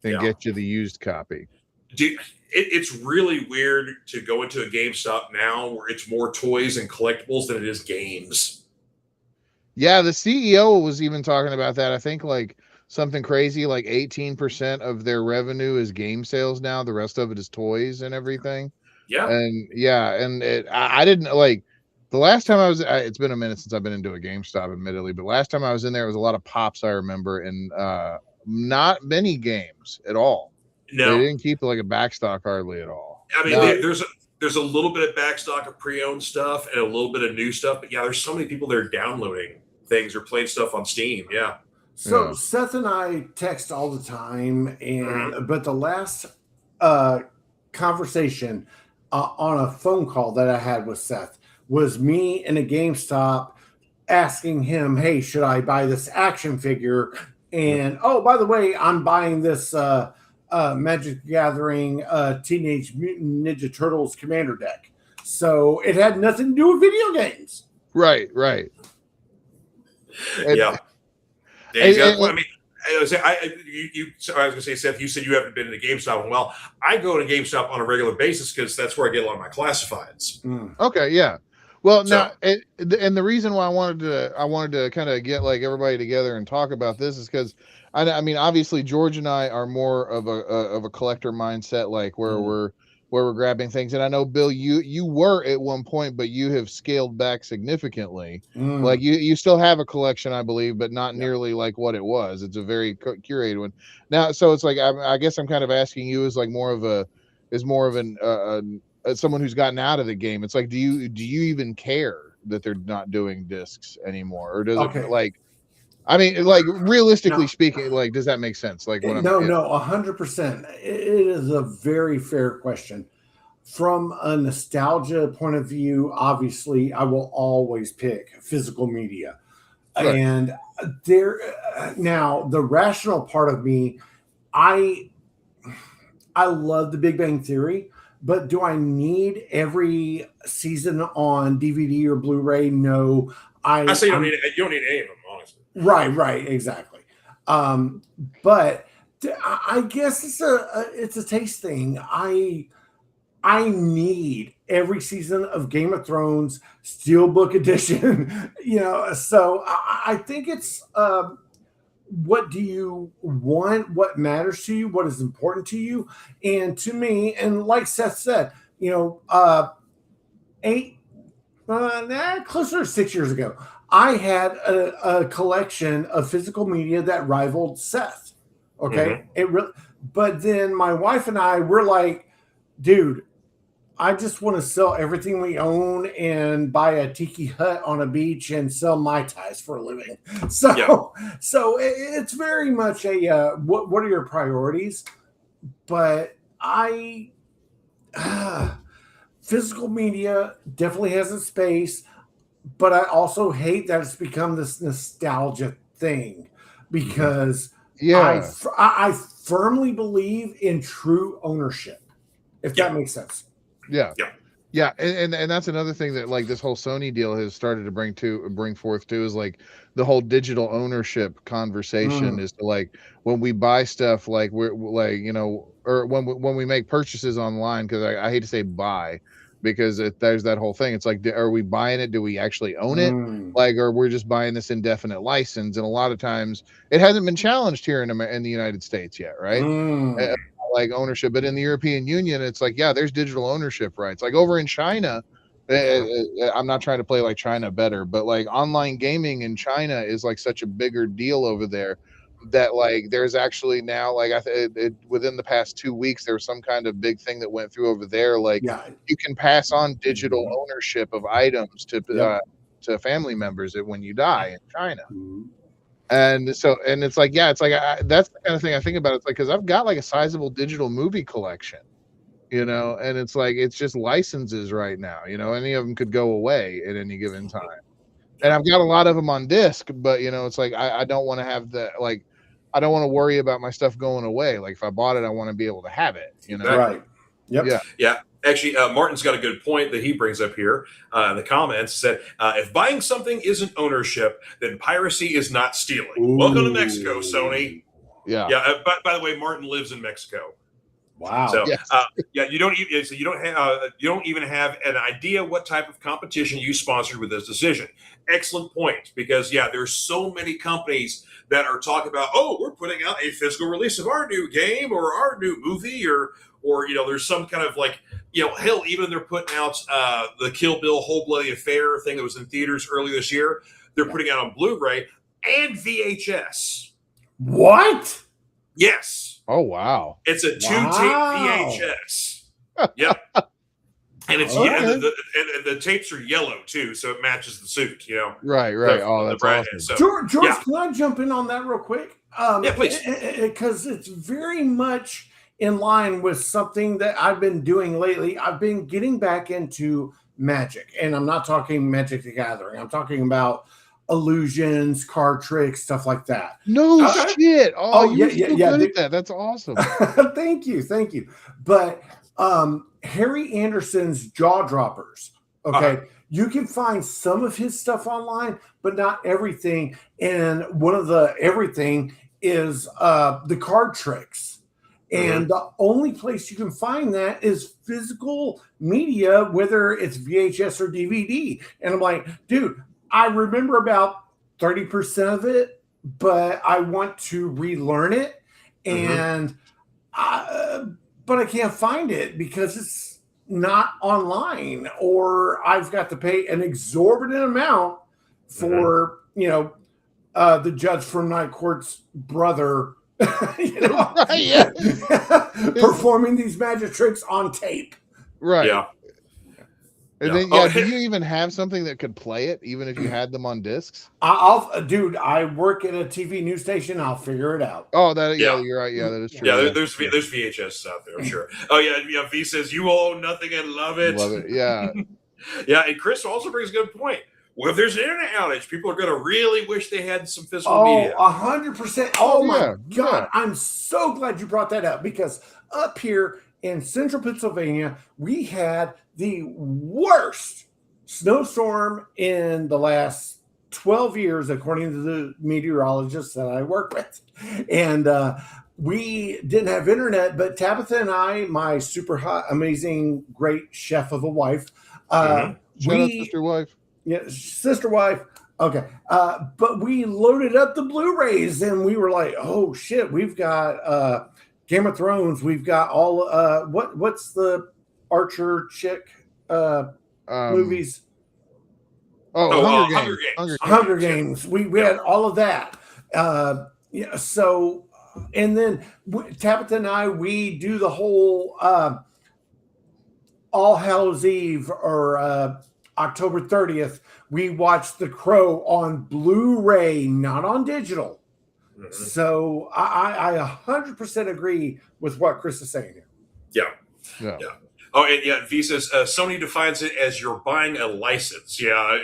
and get you the used copy. It's really weird to go into a GameStop now where it's more toys and collectibles than it is games. Yeah, the CEO was even talking about that. I think like something crazy, like 18% of their revenue is game sales now. The rest of it is toys and everything. Yeah. And I didn't like the last time I was, it's been a minute since I've been into a GameStop, admittedly, but last time I was in there, it was a lot of Pops, I remember, and not many games at all. No, they didn't keep like a backstock hardly at all. I mean, there's a little bit of backstock of pre-owned stuff and a little bit of new stuff, but there's so many people that are downloading things or playing stuff on Steam. Yeah. So Seth and I text all the time, and but the last conversation on a phone call that I had with Seth was me in a GameStop asking him, "Hey, should I buy this action figure?" And oh, by the way, I'm buying this Magic the Gathering Teenage Mutant Ninja Turtles Commander deck. So it had nothing to do with video games. Right. Yeah. I mean, I was going to say, Seth, you said you haven't been to GameStop in a while. I go to GameStop on a regular basis because that's where I get a lot of my classifieds. Okay, yeah. Well, now, and the reason why I wanted to kind of get like everybody together and talk about this is because I mean, obviously George and I are more of a collector mindset, like where we're grabbing things. And I know, Bill, you were at one point, but you have scaled back significantly. Like you still have a collection, I believe, but not nearly like what it was. It's a very curated one now. So it's like I guess I'm kind of asking you as like more of an someone who's gotten out of the game. It's like, do you even care that they're not doing discs anymore, or does it like? I mean, like realistically speaking, like, does that make sense? Like, what 100%. It is a very fair question. From a nostalgia point of view, obviously, I will always pick physical media. Right. And now the rational part of me, I love The Big Bang Theory, but do I need every season on DVD or Blu-ray? No. I say you don't need any of them, honestly. Right, exactly. But I guess it's a taste thing. I need every season of Game of Thrones Steelbook edition, so I think it's what do you want, what matters to you, what is important to you. And to me, and like Seth said, closer to 6 years ago, I had a collection of physical media that rivaled Seth. Okay. But then my wife and I were like, dude, I just want to sell everything we own and buy a tiki hut on a beach and sell Mai Tais for a living. So it's very much a what are your priorities? But physical media definitely has its space, but I also hate that it's become this nostalgia thing because I firmly believe in true ownership, if that makes sense. Yeah. Yeah, and that's another thing that like this whole Sony deal has started to bring forth too, is like the whole digital ownership conversation is to like when we buy stuff, like we're like, or when we make purchases online, because I hate to say buy, because there's that whole thing. It's like, are we buying it? Do we actually own it? Like, or we're just buying this indefinite license? And a lot of times it hasn't been challenged here in the United States yet, right? Like ownership, but in the European Union, it's like, yeah, there's digital ownership rights. Like over in China, I'm not trying to play like China better, but like online gaming in China is like such a bigger deal over there that like there's actually now like within the past 2 weeks there was some kind of big thing that went through over there. Like you can pass on digital ownership of items to family members when you die in China. And so, and it's like, yeah, it's like, that's the kind of thing I think about. It's like, cause I've got like a sizable digital movie collection, and it's like, it's just licenses right now, any of them could go away at any given time. And I've got a lot of them on disc, but it's like, I don't want to have like, I don't want to worry about my stuff going away. Like if I bought it, I want to be able to have it, Right. Yep. Yeah. Actually, Martin's got a good point that he brings up here in the comments. Said, if buying something isn't ownership, then piracy is not stealing. Ooh. Welcome to Mexico, Sony. Yeah. Yeah. By the way, Martin lives in Mexico. Wow. So, you don't even have an idea what type of competition you sponsored with this decision. Excellent point, because there's so many companies that are talking about, we're putting out a physical release of our new game or our new movie, or there's some kind of like, hell, even they're putting out the Kill Bill Whole Bloody Affair thing that was in theaters earlier this year. They're putting out on Blu-ray and VHS. What? Yes. Oh, wow. It's a 2-tape VHS. Yep. And it's and the tapes are yellow too, so it matches the suit. Right. That's awesome. So, George, can I jump in on that real quick? Please. Because it's very much in line with something that I've been doing lately. I've been getting back into Magic, and I'm not talking Magic the Gathering. I'm talking about illusions, card tricks, stuff like that. No shit. You're good at that. That's awesome. Thank you. But Harry Anderson's Jaw Droppers. Okay. You can find some of his stuff online, but not everything. And one of the everything is the card tricks. And the only place you can find that is physical media, whether it's VHS or DVD. And I'm like, dude, I remember about 30% of it, but I want to relearn it. And but I can't find it because it's not online, or I've got to pay an exorbitant amount for, the judge from Night Court's brother, performing these magic tricks on tape. Right. Yeah. And then, do you even have something that could play it, even if you had them on discs? Dude, I work at a TV news station. I'll figure it out. Oh, you're right. Yeah, that is true. Yeah, there's VHS out there, I'm sure. Oh, yeah. V says, you own nothing and love it. Love it, yeah. Yeah, and Chris also brings a good point. Well, if there's an internet outage, people are going to really wish they had some physical media. 100%. Oh, my God. I'm so glad you brought that up, because up here in central Pennsylvania, we had the worst snowstorm in the last 12 years, according to the meteorologists that I work with. And we didn't have internet, but Tabitha and I, my super hot, amazing, great chef of a wife, Shout out sister wife. Yeah, sister wife. Okay. But we loaded up the Blu-rays and we were like, oh shit, we've got Game of Thrones, we've got all what's the Archer chick movies? Hunger Games. We had all of that. So and then Tabitha and I, we do the whole All Hallows Eve or October 30th, we watched The Crow on Blu-ray, not on digital. So I 100% agree with what Chris is saying here. Yeah. Oh, and V says Sony defines it as you're buying a license. Yeah.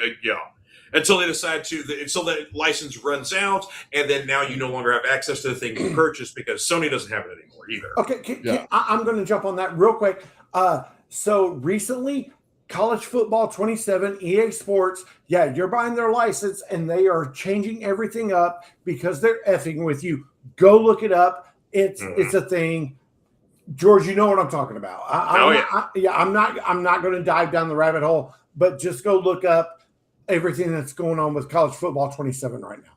Until they decide until that license runs out, and then now you no longer have access to the thing you purchased because Sony doesn't have it anymore either. Okay, I'm going to jump on that real quick. So recently, College Football 27, EA Sports, yeah, you're buying their license and they are changing everything up because they're effing with you. Go look it up. It's a thing. George, you know what I'm talking about. I'm not going to dive down the rabbit hole, but just go look up everything that's going on with College Football 27 right now.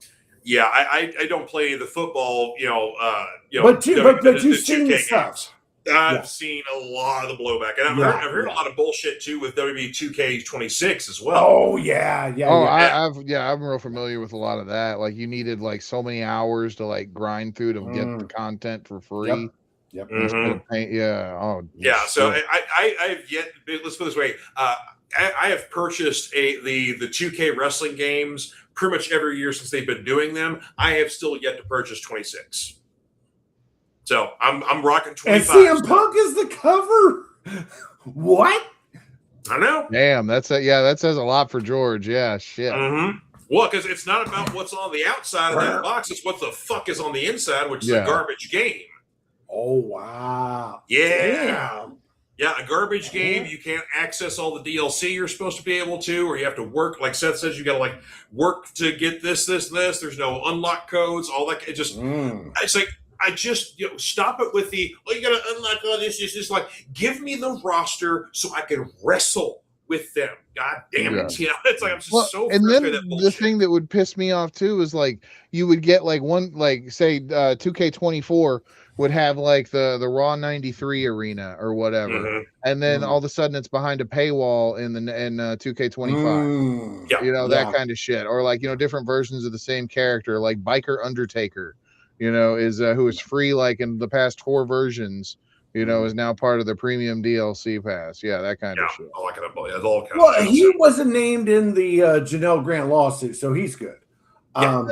Yeah, I don't play any of the football, but you've seen the stuff. I've seen a lot of the blowback, and I've heard a lot of bullshit too with WWE 2K26 as well. Oh yeah. I'm real familiar with a lot of that. Like you needed like so many hours to like grind through to get the content for free. Yep. Yeah. Oh. Yeah. So I have yet. Let's put it this way. I have purchased the 2K wrestling games pretty much every year since they've been doing them. I have still yet to purchase 26. So I'm rocking 25. And CM Punk is the cover. What? I know. Damn, that says a lot for George. Yeah, shit. Mm-hmm. Well, because it's not about what's on the outside of that box; it's what the fuck is on the inside, which is a garbage game. Oh wow! Yeah, damn. Yeah, a garbage game. You can't access all the DLC you're supposed to be able to, or you have to work. Like Seth says, you got to like work to get this. There's no unlock codes. All that. It just it's like. I just stop it with the you gotta unlock all this. It's just like give me the roster so I can wrestle with them. God damn it! It's like I'm just so. And then the thing that would piss me off too is like you would get like one like say 2K24 would have like the Raw 93 arena or whatever, and then all of a sudden it's behind a paywall in 2K25. That kind of shit, or like different versions of the same character, like Biker Undertaker. Is who is free like in the past 4 versions, is now part of the premium DLC pass. Yeah, that kind of shit. All that kind of it's all kind of he wasn't named in the Janelle Grant lawsuit, so he's good. Though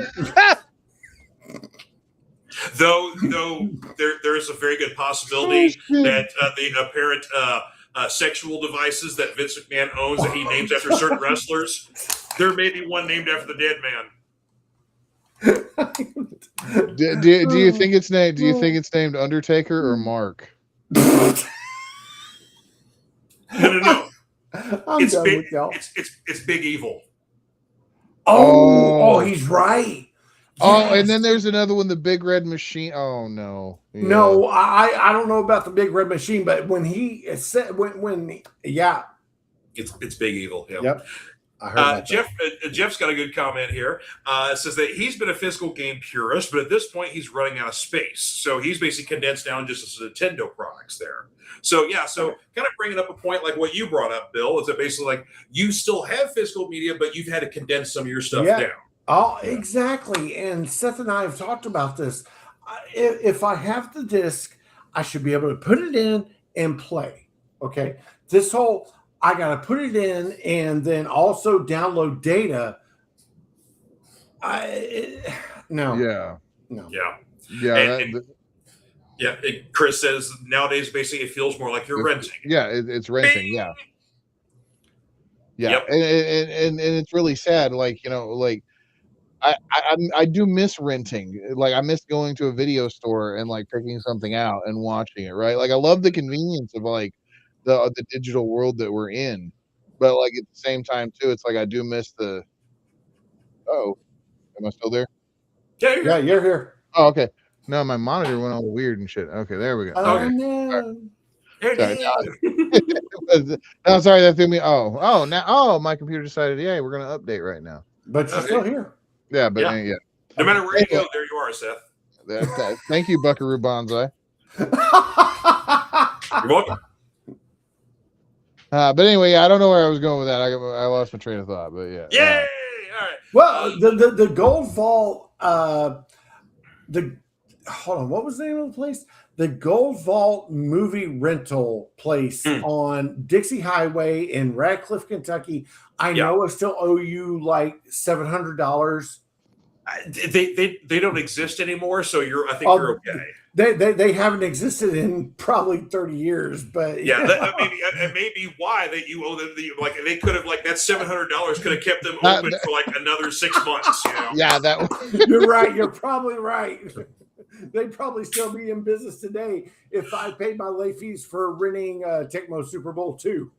there is a very good possibility that the apparent sexual devices that Vince McMahon owns that he names after certain wrestlers, there may be one named after the dead man. Do you think it's named? Do you think it's named Undertaker or Mark? No. It's big. It's Big Evil. Oh, he's right. Oh, and then there's another one, the Big Red Machine. Oh no, no, I don't know about the Big Red Machine, but when he said it's Big Evil. Yeah. Yep. I heard Jeff's got a good comment here. It says that he's been a physical game purist, but at this point he's running out of space. So he's basically condensed down just as Nintendo products there. So kind of bringing up a point like what you brought up, Bill, is that basically like you still have physical media, but you've had to condense some of your stuff down. Oh, exactly. And Seth and I have talked about this. If I have the disc, I should be able to put it in and play. Okay. This whole I got to put it in and then also download data. No. Chris says nowadays, basically, it feels more like you're renting. Yeah, it's renting. Yeah. Yep. And it's really sad. Like, I do miss renting. Like, I miss going to a video store and like picking something out and watching it. Right. Like, I love the convenience of like the digital world that we're in, but like at the same time too, it's like I do miss the. Oh, am I still there? Yeah, you're here. Oh, okay. No, my monitor went all weird and shit. Okay, there we go. Oh no. Sorry. No, sorry, that threw me. Now my computer decided, we're gonna update right now. But you're still here. Yeah, but yeah. No matter where you go, there you are, Seth. Thank you, Buckaroo Banzai. You're welcome. But anyway, I don't know where I was going with that. I lost my train of thought, but yeah. Yay! All right. Well, the Gold Vault, hold on, what was the name of the place? The Gold Vault movie rental place on Dixie Highway in Radcliffe, Kentucky. I know I still owe you like $700. They don't exist anymore, so I think you're okay. They haven't existed in probably 30 years, but it may be why that you owe them. Like they could have that $700 could have kept them open for like another 6 months. Yeah, you're right. You're probably right. They'd probably still be in business today if I paid my late fees for renting Tecmo Super Bowl 2.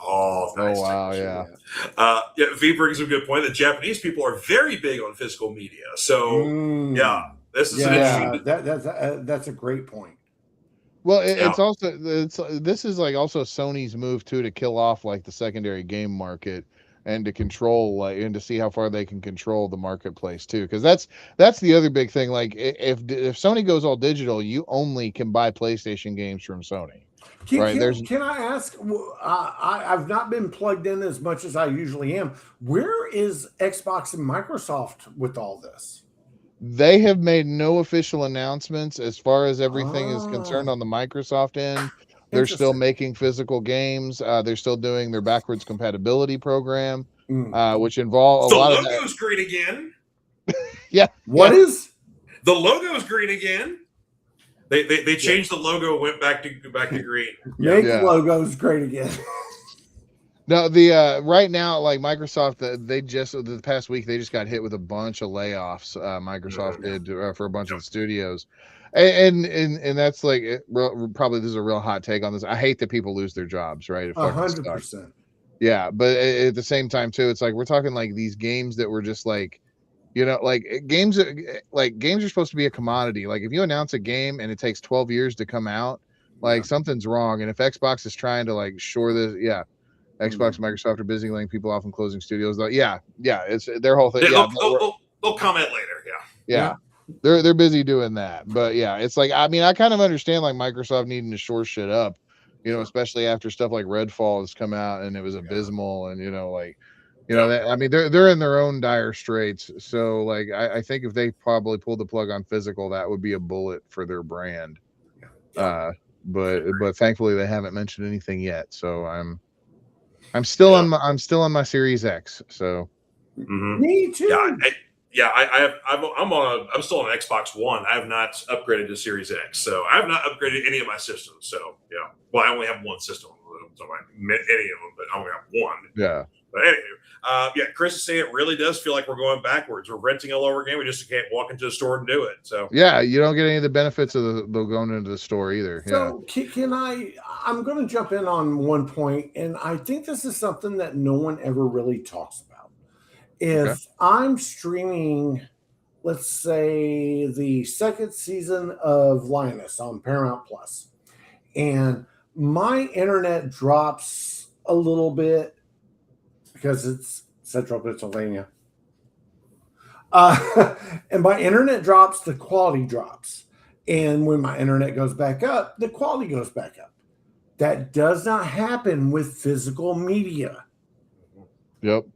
Oh, nice. Oh, wow, yeah. V brings up a good point. The Japanese people are very big on physical media. So, this is an interesting. That's a great point. Well, it's also this is like also Sony's move too to kill off like the secondary game market and to control and to see how far they can control the marketplace too, because that's the other big thing. Like if Sony goes all digital, you only can buy PlayStation games from Sony. Can I ask? I've not been plugged in as much as I usually am. Where is Xbox and Microsoft with all this? They have made no official announcements as far as everything is concerned on the Microsoft end. They're still making physical games. They're still doing their backwards compatibility program, which involve a lot of that. The logo's green again. Yeah. What is? The logo's green again. They changed the logo, went back to green. Make logos great again. No, the right now, like Microsoft, they just the past week they just got hit with a bunch of layoffs. Microsoft did for a bunch of studios, and that's like probably this is a real hot take on this. I hate that people lose their jobs, right? 100%. Yeah, but at the same time too, it's like we're talking like these games that were just like, like games are supposed to be a commodity. Like if you announce a game and it takes 12 years to come out, like something's wrong. And if Xbox is trying to like shore this, Xbox and Microsoft are busy laying people off and closing studios. Though, it's their whole thing. They'll comment later. Yeah. They're busy doing that. But it's like I kind of understand like Microsoft needing to shore shit up, especially after stuff like Redfall has come out and it was abysmal, and they're in their own dire straits. So like I think if they probably pulled the plug on physical, that would be a bullet for their brand. But thankfully they haven't mentioned anything yet. So I'm still on my Series X. So me too. I'm still on Xbox One. I have not upgraded to Series X, so I have not upgraded any of my systems. So well, I only have one system, so any of them, but I only have one. Yeah. But anyway, Chris is saying it really does feel like we're going backwards. We're renting a lower game. We just can't walk into the store and do it. So you don't get any of the benefits of the going into the store either. So can I'm going to jump in on one point, and I think this is something that no one ever really talks about. If I'm streaming, let's say the second season of Linus on Paramount Plus, and my internet drops a little bit because it's Central Pennsylvania. And my internet drops, the quality drops. And when my internet goes back up, the quality goes back up. That does not happen with physical media. Yep.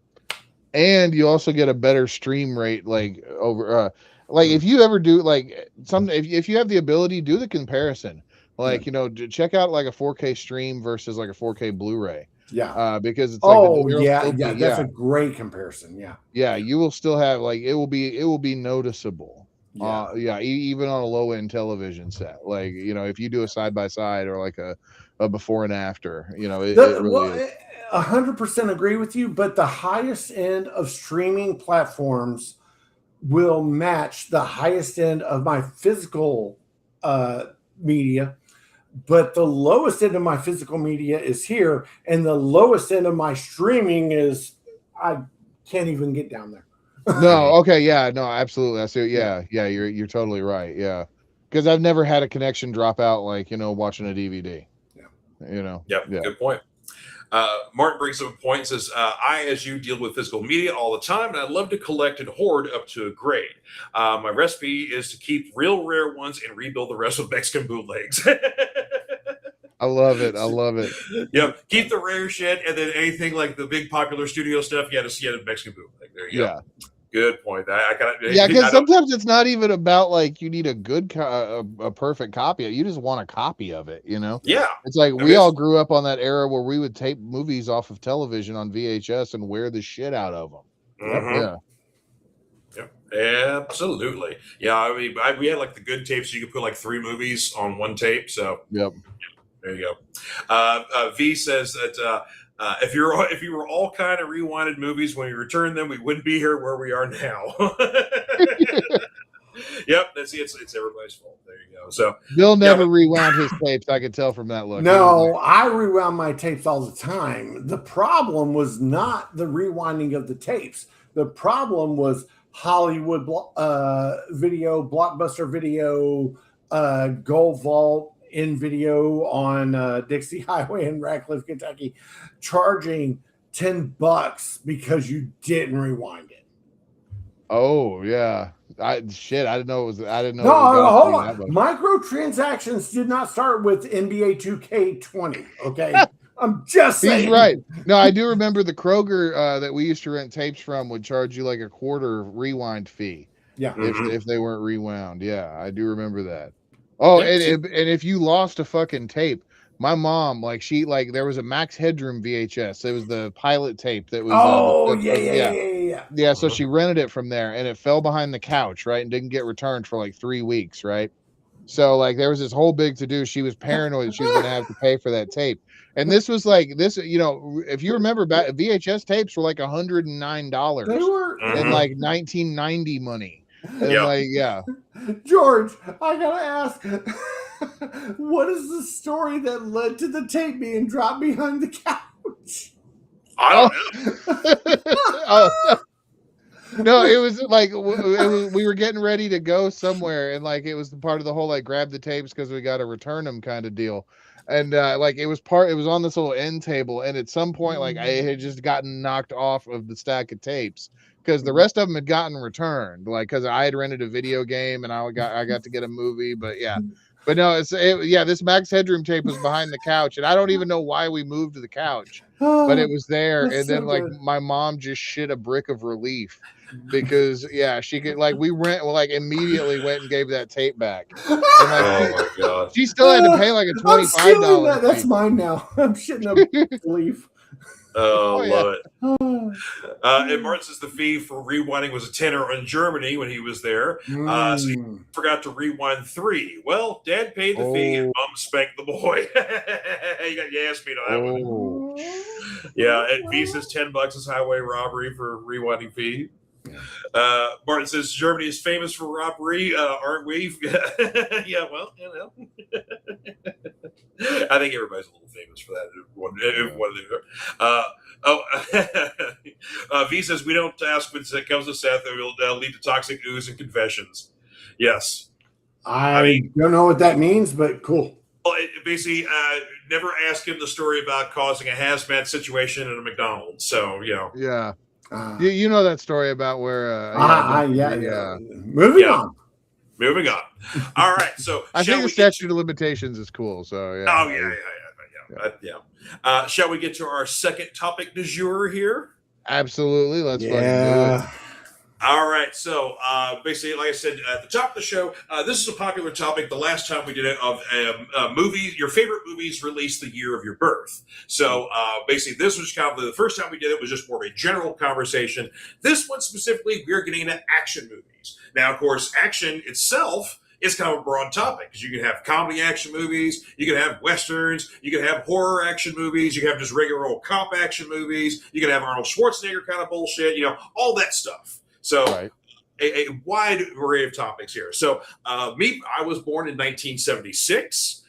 And you also get a better stream rate, like over, like if you ever do like if you have the ability, do the comparison. Like, check out like a 4K stream versus like a 4K Bluray. Yeah. Because it's like that's a great comparison. Yeah. Yeah, you will still have like it will be noticeable. Even on a low end television set. Like, if you do a side by side or like a before and after, it really is. 100% agree with you, but the highest end of streaming platforms will match the highest end of my physical media. But the lowest end of my physical media is here, and the lowest end of my streaming is I can't even get down there. No, okay, no, absolutely. I see. Yeah, you're totally right. Yeah, because I've never had a connection drop out like watching a DVD. Good point. Martin brings up a point and says, I, as you, deal with physical media all the time, and I love to collect and hoard up to a grade. My recipe is to keep real rare ones and rebuild the rest with Mexican bootlegs. I love it. Keep the rare shit, and then anything like the big popular studio stuff, you had to see it a Mexican bootleg. There you go. Good point. Because sometimes it's not even about like you need a good, a perfect copy. You just want a copy of it, Yeah. It's like we all grew up on that era where we would tape movies off of television on VHS and wear the shit out of them. Mm-hmm. Absolutely. Yeah, we had like the good tapes. So you could put like 3 movies on one tape. So there you go. V says that. If you were all kind of rewinded movies when we returned them, we wouldn't be here where we are now. Yep, it's everybody's fault. There you So Bill never rewound his tapes. I could tell from that look. No, I rewound my tapes all the time. The problem was not the rewinding of the tapes. The problem was Hollywood video, Blockbuster Video, Gold Vault in video on Dixie Highway in Radcliffe, Kentucky, charging $10 because you didn't rewind it. Oh yeah, I didn't know it was. I didn't know. No, hold on. Microtransactions did not start with NBA 2K20. Okay, I'm just saying. He's right. No, I do remember the Kroger that we used to rent tapes from would charge you like a quarter rewind fee. Yeah, if they weren't rewound. Yeah, I do remember that. Oh, and if you lost a fucking tape, my mom there was a Max Headroom VHS. It was the pilot tape that was. Yeah. So she rented it from there, and it fell behind the couch, right, and didn't get returned for like 3 weeks, right. So like there was this whole big to do. She was paranoid she was going to have to pay for that tape, and this was like this. If you remember back, VHS tapes were like $109. They were in like 1990 money. And yeah. George, I gotta ask, what is the story that led to the tape being dropped behind the couch? I don't know. No, it was like we were getting ready to go somewhere, and like it was part of the whole like grab the tapes because we got to return them kind of deal. And it was on this little end table, and at some point like I had just gotten knocked off of the stack of tapes because the rest of them had gotten returned, like because I had rented a video game and I got to get a movie, but no, this Max Headroom tape was behind the couch, and I don't even know why we moved to the couch, but it was there. And then my mom just shit a brick of relief because she could we immediately went and gave that tape back. And, oh my god, she still had to pay like a $25. That's mine now. I'm shitting a relief. Oh, love it. And Martin says the fee for rewinding was a tenner in Germany when he was there. So he forgot to rewind 3. Well, Dad paid the fee and Mom spanked the boy. You got your ass beat on that one. Yeah, and fee says $10 is highway robbery for rewinding fee. Martin says Germany is famous for robbery, aren't we? Yeah, well, I think everybody's a little famous for that. V says we don't ask when it comes to Seth, it will lead to toxic ooze and confessions. Yes, I don't know what that means, but cool. Well, basically, never ask him the story about causing a hazmat situation at a McDonald's. So yeah. You know that story about where Moving on. All right, so I think the statute of limitations is cool. So shall we get to our second topic du jour here? Absolutely. Let's fucking do it. All right, so basically, like I said at the top of the show, this is a popular topic. The last time we did it of movies, your favorite movies released the year of your birth. So basically, this was kind of the first time we did it was just more of a general conversation. This one specifically, we're getting into action movies. Now, of course, action itself is kind of a broad topic because you can have comedy action movies, you can have westerns, you can have horror action movies, you can have just regular old cop action movies, you can have Arnold Schwarzenegger kind of bullshit, all that stuff. So a wide array of topics here. So I was born in 1976.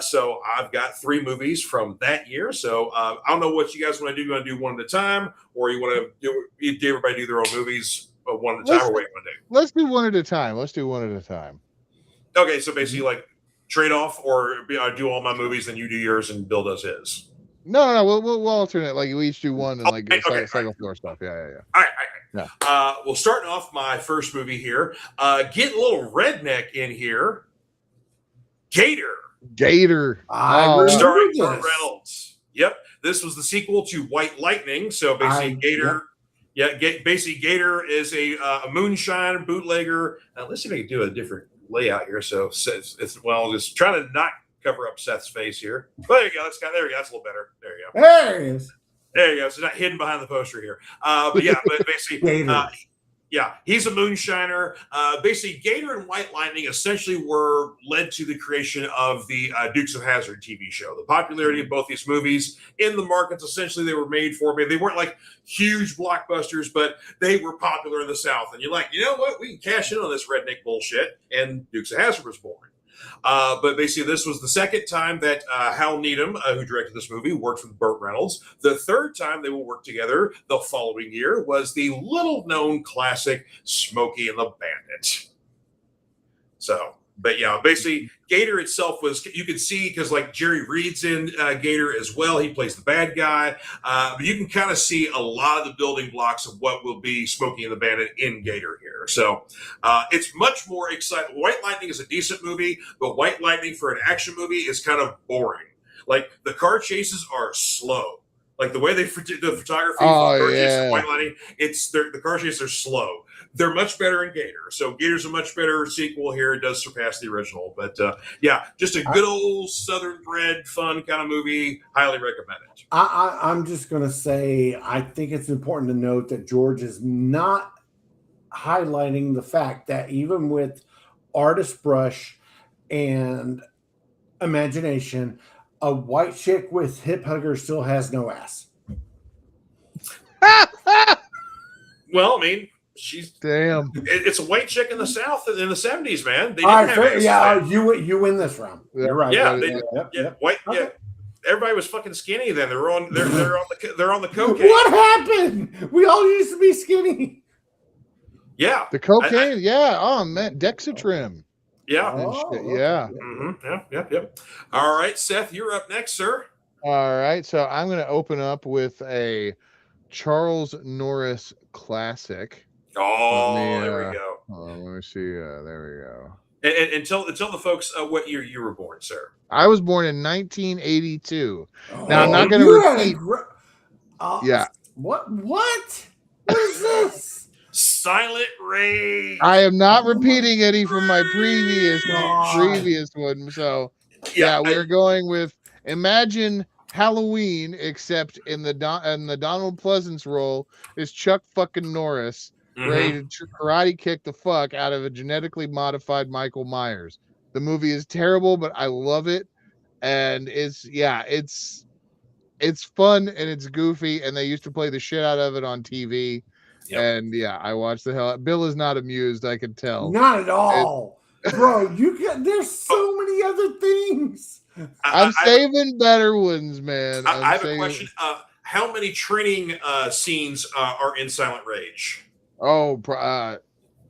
So I've got 3 movies from that year. So I don't know what you guys want to do. You want to do one at a time, or you want to do everybody do their own movies one at a time, or what you want to do? Let's do one at a time. Okay, so basically trade off, or I do all my movies and you do yours and Bill does his. No, we'll alternate. Like we each do one and cycle floor stuff. Yeah. All right. Yeah. Well, starting off my first movie here, get a little redneck in here. Gator. Starring Burt Reynolds. Yep. This was the sequel to White Lightning. So basically, Gator. Yeah. Basically, Gator is a moonshine bootlegger. Now, let's see if I can do a different layout here. So it's just trying to not cover up Seth's face here. There you go. There we go. That's a little better. There you go. There he is. There you go. So not hidden behind the poster here. But basically, he's a moonshiner. Basically, Gator and White Lightning essentially led to the creation of the Dukes of Hazzard TV show. The popularity of both these movies in the markets, essentially, they were made for. They weren't like huge blockbusters, but they were popular in the South. And you're like, you know what? We can cash in on this redneck bullshit. And Dukes of Hazzard was born. But basically, this was the second time that Hal Needham, who directed this movie, worked with Burt Reynolds. The third time they will work together the following year was the little-known classic Smokey and the Bandit. So, but yeah, basically, Gator itself was, you could see, because like Jerry Reed's in Gator as well. He plays the bad guy. But you can kind of see a lot of the building blocks of what will be Smokey and the Bandit in Gator here. So it's much more exciting. White Lightning is a decent movie, but White Lightning for an action movie is kind of boring. Like the car chases are slow. Like the way the photography for car chases in White Lightning, the car chases are slow. They're much better in Gator. So Gator's a much better sequel here. It does surpass the original. But yeah, just a good old Southern bred, fun kind of movie. Highly recommend it. I'm just going to say, I think it's important to note that George is not highlighting the fact that even with artist brush and imagination, a white chick with hip hugger still has no ass. Well, I mean, she's damn. It's a white chick in the South in the 70s, man. They didn't have ass. Yeah, you win this round. You're right. Yeah, white. Okay. Yeah, everybody was fucking skinny then. They're on the cocaine. What happened? We all used to be skinny. Yeah, the cocaine. Yeah. Oh man, Dexatrim. Yeah. Yeah. Mm-hmm. Yep. All right, Seth, you're up next, sir. All right, so I'm going to open up with a Charles Norris classic. Oh, there we go. Let me see. There we go. And tell the folks what year you were born, sir. I was born in 1982. Now I'm not going to repeat. Yeah. What? What is this? Silent Rage. I am not repeating any from my previous one. So yeah, we're going with Imagine Halloween, except in the Donald Pleasance role is Chuck fucking Norris, ready to karate kick the fuck out of a genetically modified Michael Myers. The movie is terrible, but I love it, and it's fun and it's goofy, and they used to play the shit out of it on TV. Yep. And yeah, I watched the hell. Bill is not amused, I could tell. Not at all, bro. There's so many other things. I'm saving better ones, man. I have a question. How many training scenes are in Silent Rage? Oh,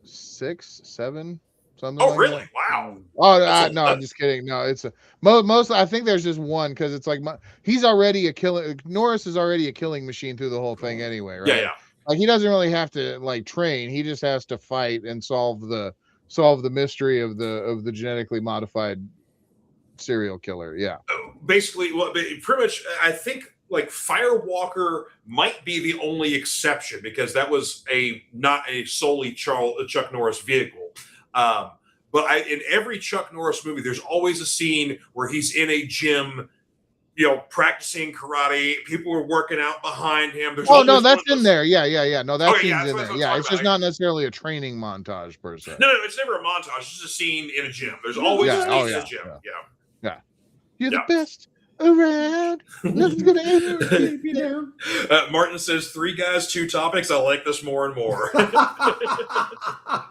6, 7, something. Oh, like really? That. Wow. Oh, no, I'm just kidding. No, it's mostly. I think there's just one because it's like he's already a killing. Norris is already a killing machine through the whole thing anyway, right? Yeah. Like he doesn't really have to like train. He just has to fight and solve the mystery of the genetically modified serial killer. Yeah. Basically, pretty much, I think like Firewalker might be the only exception because that was not a solely Chuck Norris vehicle. But in every Chuck Norris movie, there's always a scene where he's in a gym, practicing karate. People are working out behind him. No, that's in there. Yeah. No, that scene's in there. Yeah, it's just not necessarily a training montage per se. No, it's never a montage. It's just a scene in a gym. There's always a scene in a gym. Yeah. You're the best around. Nothing's gonna ever keep you down. Martin says 3 guys, 2 topics. I like this more and more.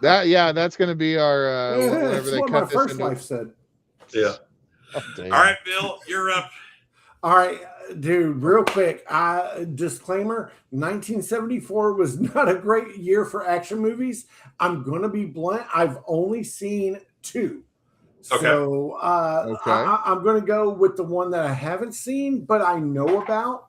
That's gonna be our whenever they cut this into. Life said. Yeah. All right, Bill, you're up. All right, dude, real quick. Disclaimer: 1974 was not a great year for action movies. I'm gonna be blunt. I've only seen 2. Okay. So I'm going to go with the one that I haven't seen, but I know about.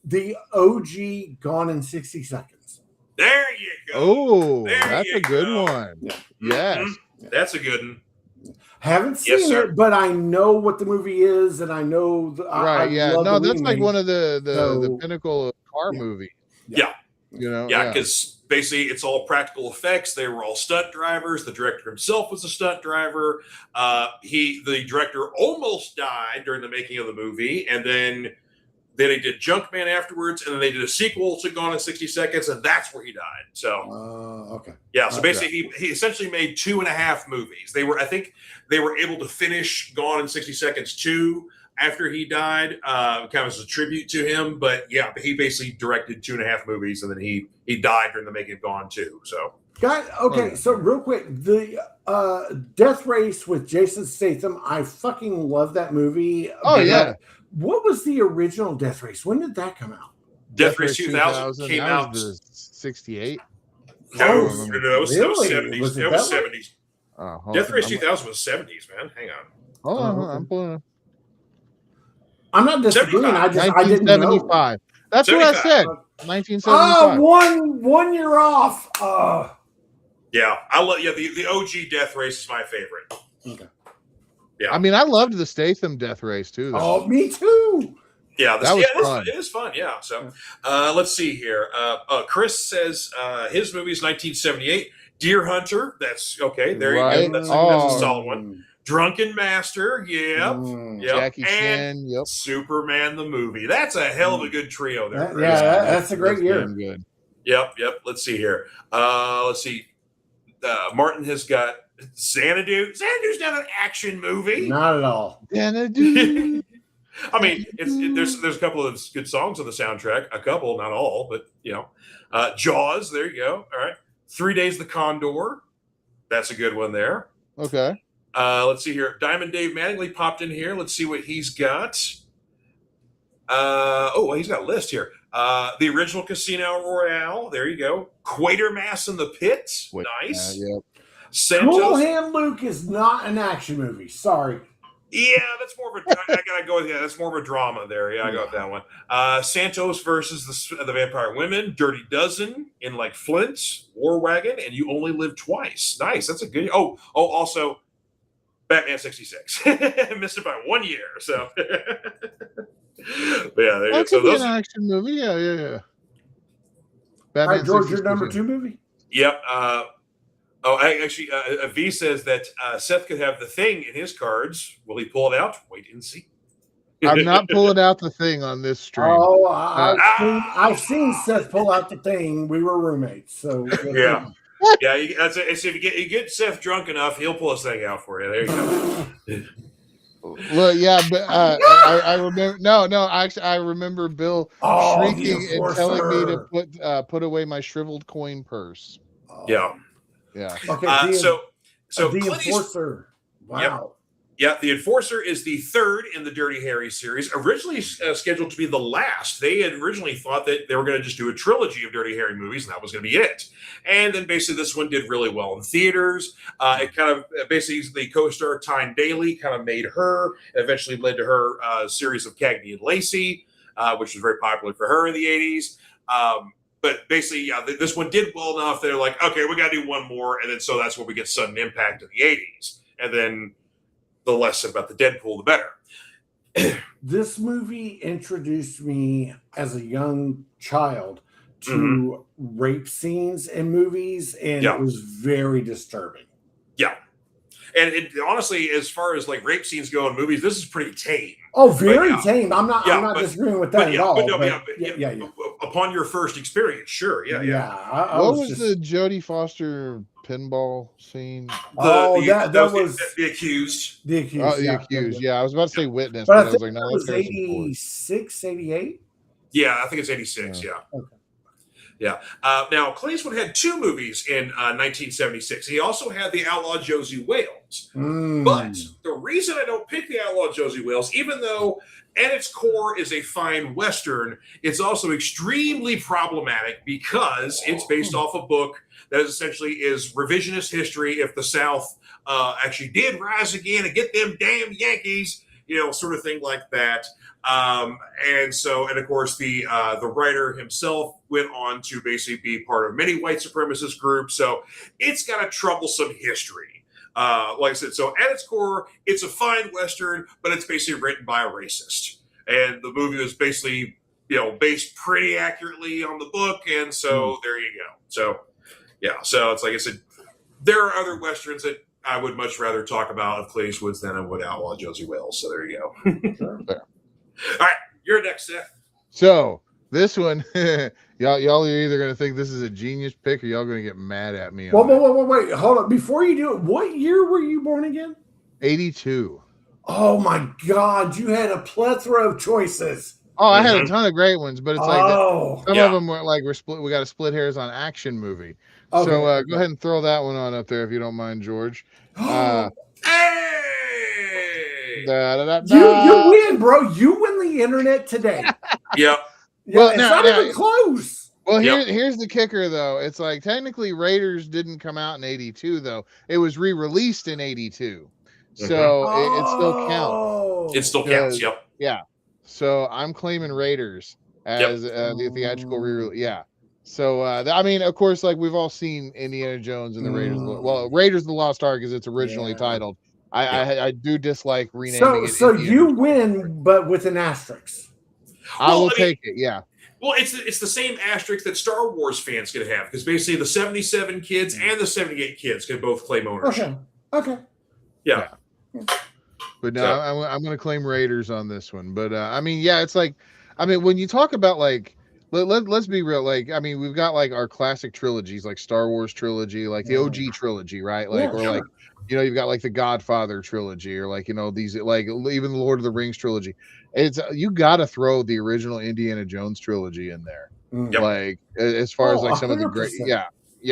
The OG Gone in 60 Seconds. There you go. Oh, that's a good one. Yeah. Yes. That's a good one. Haven't seen it, but I know what the movie is, and I know. That's like one of the pinnacle of car movie. Yeah. Because basically it's all practical effects. They were all stunt drivers. The director himself was a stunt driver. The director almost died during the making of the movie, and then they did Junkman afterwards, and then they did a sequel to Gone in 60 Seconds, and that's where he died. So okay. Yeah, so basically he essentially made 2.5 movies. I think they were able to finish Gone in 60 Seconds 2. after he died, kind of as a tribute to him. But yeah, he basically directed 2.5 movies, and then he died during the making of Gone 2. So, okay, so real quick, the Death Race with Jason Statham, I fucking love that movie. Oh yeah. What was the original Death Race? When did that come out? Death Race 2000 came out. 68. No, that was 70s. Was it was 70s. Death Race 2000 was 70s, man. Hang on. Hold on, I'm pulling. I'm not disagreeing. I didn't know. 1975. That's 75. what I said. 1975. One year off. Yeah, I love. Yeah, the OG Death Race is my favorite. Okay. Yeah, I mean, I loved the Statham Death Race too. Though. Oh, me too. Yeah, that was fun. It is fun. Yeah. So, let's see here. Chris says his movie is 1978. Deer Hunter. That's okay. There you go. That's a solid one. Drunken Master. Yep. Jackie Chan. Yep. Superman the movie. That's a hell of a good trio there. That's a great year. Good. Yep. Let's see here. Let's see. Martin has got Xanadu. Xanadu's not an action movie. Not at all. Xanadu. I mean, there's a couple of good songs on the soundtrack. A couple, not all, but Jaws. There you go. All right. 3 Days the Condor. That's a good one there. Okay. Let's see here. Diamond Dave Mattingly popped in here. Let's see what he's got. He's got a list here. The original Casino Royale. There you go. Quatermass in the Pit. Nice. Yep. Santos. Cool Hand Luke is not an action movie. Sorry. Yeah, that's more of a. I gotta go with that's more of a drama there. Yeah, I go with that one. Santos versus the Vampire Women, Dirty Dozen, In Like Flint, War Wagon, and You Only Live Twice. Nice, that's a good. Also, Batman 66. Missed it by 1 year. So, but yeah, there you go. So those an action movie. Yeah. All right, George, your number 2 movie. Yep. V says that Seth could have The Thing in his cards. Will he pull it out? Wait and see. I'm not pulling out The Thing on this stream. Oh, I've seen Seth pull out The Thing. We were roommates, so yeah. If you get Seth drunk enough, he'll pull his thing out for you. There you go. Well, yeah, but I remember. No, actually, I remember Bill shrieking and telling me to put away my shriveled coin purse. Yeah. Okay. So the Enforcer. Wow. Yeah, The Enforcer is the third in the Dirty Harry series. Originally scheduled to be the last. They had originally thought that they were going to just do a trilogy of Dirty Harry movies, and that was going to be it. And then basically this one did really well in theaters. It kind of basically the co-star Tyne Daly kind of made her. Eventually led to her series of Cagney and Lacey, which was very popular for her in the 80s. But basically, this one did well enough. They're like, okay, we got to do one more. And then so that's where we get Sudden Impact in the 80s. And then the less said about the Deadpool, the better. This movie introduced me as a young child to rape scenes in movies, and it was very disturbing. Yeah. And honestly, as far as like rape scenes go in movies, this is pretty tame. Oh, very tame. I'm not disagreeing with that at all. Upon your first experience, sure. What was the Jodie Foster pinball scene? That was the accused. The accused. Oh, the accused. Yeah, I was about to say witness, but I was like, no, it was 86, 88. Yeah, I think it's 86. Yeah. Okay. Yeah. Now, Clint Eastwood had 2 movies in 1976. He also had The Outlaw Josie Wales. But the reason I don't pick The Outlaw Josie Wales, even though at its core is a fine Western, it's also extremely problematic because it's based off a book that essentially is revisionist history if the South actually did rise again and get them damn Yankees, sort of thing like that. And of course, the writer himself went on to basically be part of many white supremacist groups. So it's got a troublesome history. Like I said, so at its core, it's a fine Western, but it's basically written by a racist. And the movie was basically, based pretty accurately on the book. And so there you go. So, yeah. So it's like I said, there are other Westerns that I would much rather talk about of Clint Eastwood's than I would Outlaw Josie Wales. So there you go. Sure. All right, you're next, Seth. So this one, y'all are either going to think this is a genius pick or y'all going to get mad at me. Wait, hold on. Before you do it, what year were you born again? 82. Oh my God, you had a plethora of choices. Oh, I had a ton of great ones, but it's like some Yeah. of them were like we got to split hairs on action movie. Okay. So go ahead and throw that one on up there if you don't mind, George. Hey! You win, bro. You win the internet today. Yep. Well, it's not even close. Well, here's the kicker, though. It's like technically Raiders didn't come out in 82, though. It was re-released in 82. So it still counts. It still counts, yep. Yeah. So I'm claiming Raiders as the theatrical re-release. Yeah. So, I mean, of course, like we've all seen Indiana Jones and the Raiders. Well, Raiders of the Lost Ark, as it's originally titled. I do dislike renaming it. So you win, but with an asterisk. I will take it, yeah. Well, it's the same asterisk that Star Wars fans could have, because basically the 77 kids and the 78 kids could both claim ownership. Okay. Yeah. But no, I'm going to claim Raiders on this one. But I mean, yeah, it's like, I mean, when you talk about like, let's be real. Like, I mean, we've got like our classic trilogies, like Star Wars trilogy, like the OG trilogy, right? Like, like, you know, you've got like the Godfather trilogy, or like, you know, these like even the Lord of the Rings trilogy. It's you got to throw the original Indiana Jones trilogy in there. Like as far as like some 100%. Of the great,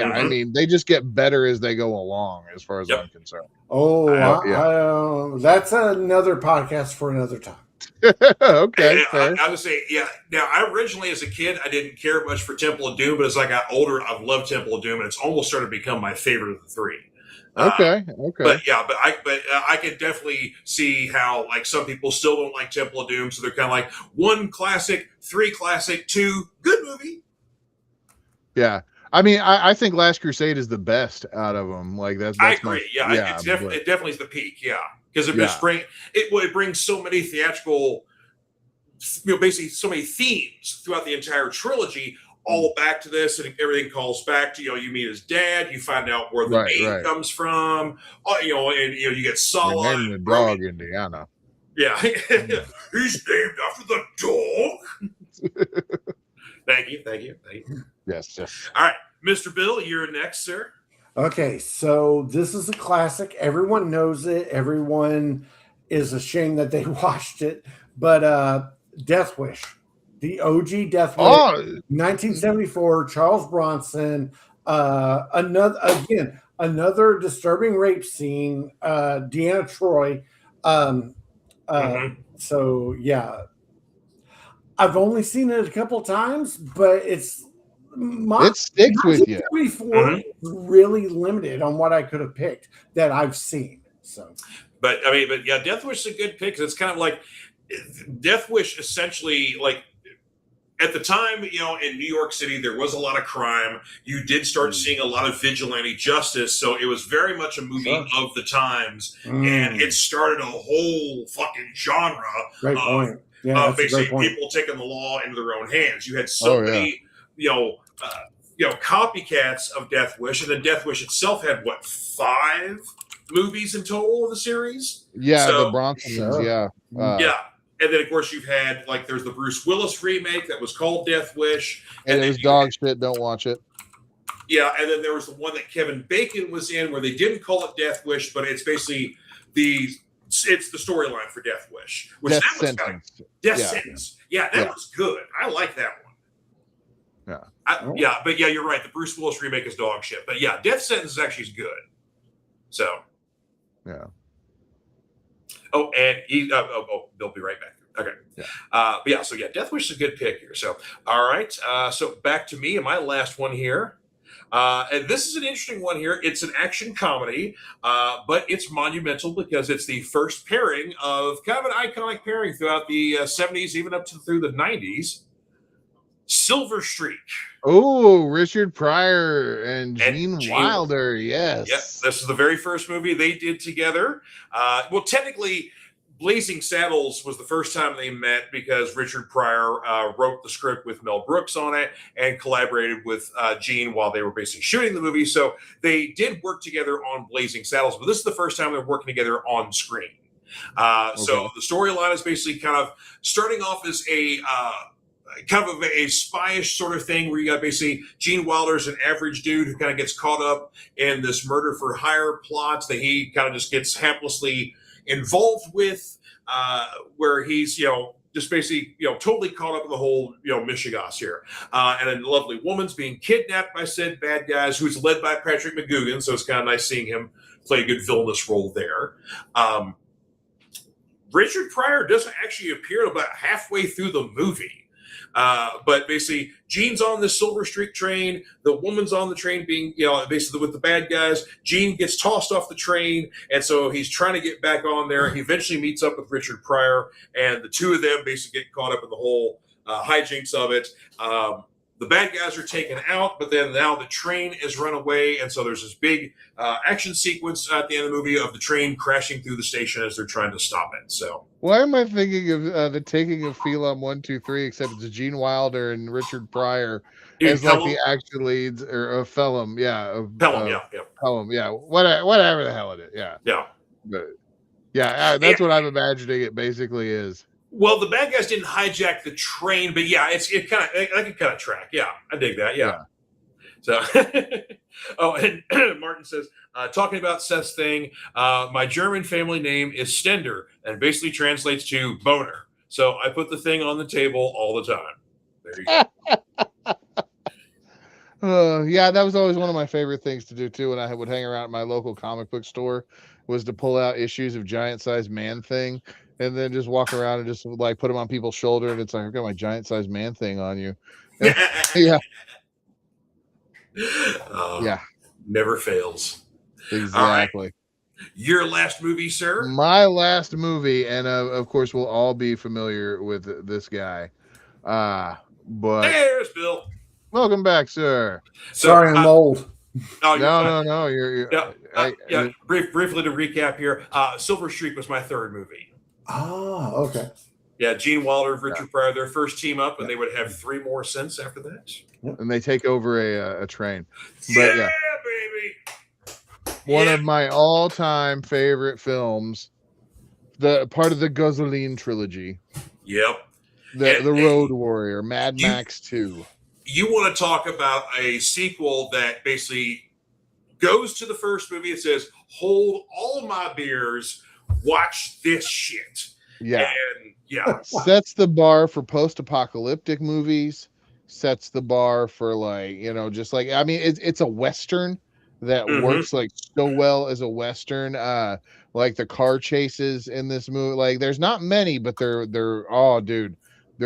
I mean, they just get better as they go along, as far as I'm concerned. That's another podcast for another time. Okay. I would say, Now, I originally, as a kid, I didn't care much for Temple of Doom, but as I got older, I've loved Temple of Doom, and it's almost started to become my favorite of the three. Okay. But I can definitely see how like some people still don't like Temple of Doom, so they're kind of like 1 classic, 3 classic, 2 good movie. Yeah. I mean, I think Last Crusade is the best out of them. Like that's I agree. It definitely is the peak. Yeah, because it brings so many theatrical, basically so many themes throughout the entire trilogy, all back to this, and everything calls back to you meet his dad, you find out where the name comes from, and you get Sala and the dog Indiana. Yeah, he's named after the dog. Thank you. Yes. All right, Mr. Bill, you're next, sir. Okay, so this is a classic. Everyone knows it. Everyone is ashamed that they watched it. But Death Wish, the OG Death Wish, 1974, Charles Bronson. Another disturbing rape scene. Deanna Troy. So yeah, I've only seen it a couple times, but it sticks with you. Really limited on what I could have picked that I've seen. So, but Death Wish is a good pick, because it's kind of like Death Wish. Essentially, like at the time, in New York City, there was a lot of crime. You did start seeing a lot of vigilante justice, so it was very much a movie of the times, and it started a whole fucking genre. Great point. Basically people taking the law into their own hands. You had so many, copycats of Death Wish, and then Death Wish itself had 5 movies in total of the series? Yeah, so, the Bronsons, yeah. And then of course you've had there's the Bruce Willis remake that was called Death Wish. And it was dog shit, don't watch it. Yeah, and then there was the one that Kevin Bacon was in where they didn't call it Death Wish, but it's basically it's the storyline for Death Wish. Death Sentence. Sentence. Yeah, that was good. I like that one. Yeah. But you're right. The Bruce Willis remake is dog shit. But yeah, Death Sentence is actually good. So. Yeah. Oh, and they'll be right back. Okay. Yeah. Death Wish is a good pick here. So, all right. So back to me and my last one here. And this is an interesting one here. It's an action comedy, but it's monumental because it's the first pairing of kind of an iconic pairing throughout the 70s, even up through the 90s. Silver Streak. Oh, Richard Pryor and Gene Wilder. Yes. Yes. This is the very first movie they did together. Well, technically, Blazing Saddles was the first time they met because Richard Pryor wrote the script with Mel Brooks on it and collaborated with Gene while they were basically shooting the movie. So they did work together on Blazing Saddles, but this is the first time they're working together on screen. So the storyline is basically kind of starting off as a spyish sort of thing where you got basically Gene Wilder's an average dude who kind of gets caught up in this murder for hire plot that he kind of just gets haplessly involved with, where he's, just basically, totally caught up in the whole, Michigas here. And a lovely woman's being kidnapped by said bad guys, who's led by Patrick McGoogan. So it's kind of nice seeing him play a good villainous role there. Richard Pryor doesn't actually appear about halfway through the movie. But basically, Gene's on the Silver Streak train. The woman's on the train being, basically with the bad guys. Gene gets tossed off the train, and so he's trying to get back on there. He eventually meets up with Richard Pryor, and the two of them basically get caught up in the whole hijinks of it. The bad guys are taken out, but then now the train is run away, and so there's this big action sequence at the end of the movie of the train crashing through the station as they're trying to stop it. So, why am I thinking of the taking of Phelan 1, 2, 3? Except it's Gene Wilder and Richard Pryor as like the action leads, or of Pelham, Pelham, whatever the hell it is, but that's what I'm imagining it basically is. Well, the bad guys didn't hijack the train, but I can kind of track. Yeah, I dig that. Yeah. So, and Martin says, talking about Seth's thing, my German family name is Stender, and basically translates to boner. So I put the thing on the table all the time. There you go. That was always one of my favorite things to do too. When I would hang around at my local comic book store, was to pull out issues of Giant Size Man Thing. And then just walk around and just like put them on people's shoulder, and it's like, I've got my Giant Size Man Thing on you. Never fails. Exactly. Right. Your last movie, sir? My last movie, and of course we'll all be familiar with this guy. But there's Bill. Welcome back, sir. Sorry, I'm old. No. You're Briefly to recap here, Silver Streak was my third movie. Oh, okay. Yeah, Gene Wilder, Richard Pryor, their first team up, and they would have 3 more since after that. And they take over a train. But, baby. One of my all-time favorite films, the part of the Gasoline trilogy. Yep. The Road Warrior, Mad Max 2. You want to talk about a sequel that basically goes to the first movie and says, hold all my beers, watch this shit. And sets the bar for post-apocalyptic movies, sets the bar for it's a Western that works like so well as a Western. Like the car chases in this movie, like there's not many, but they're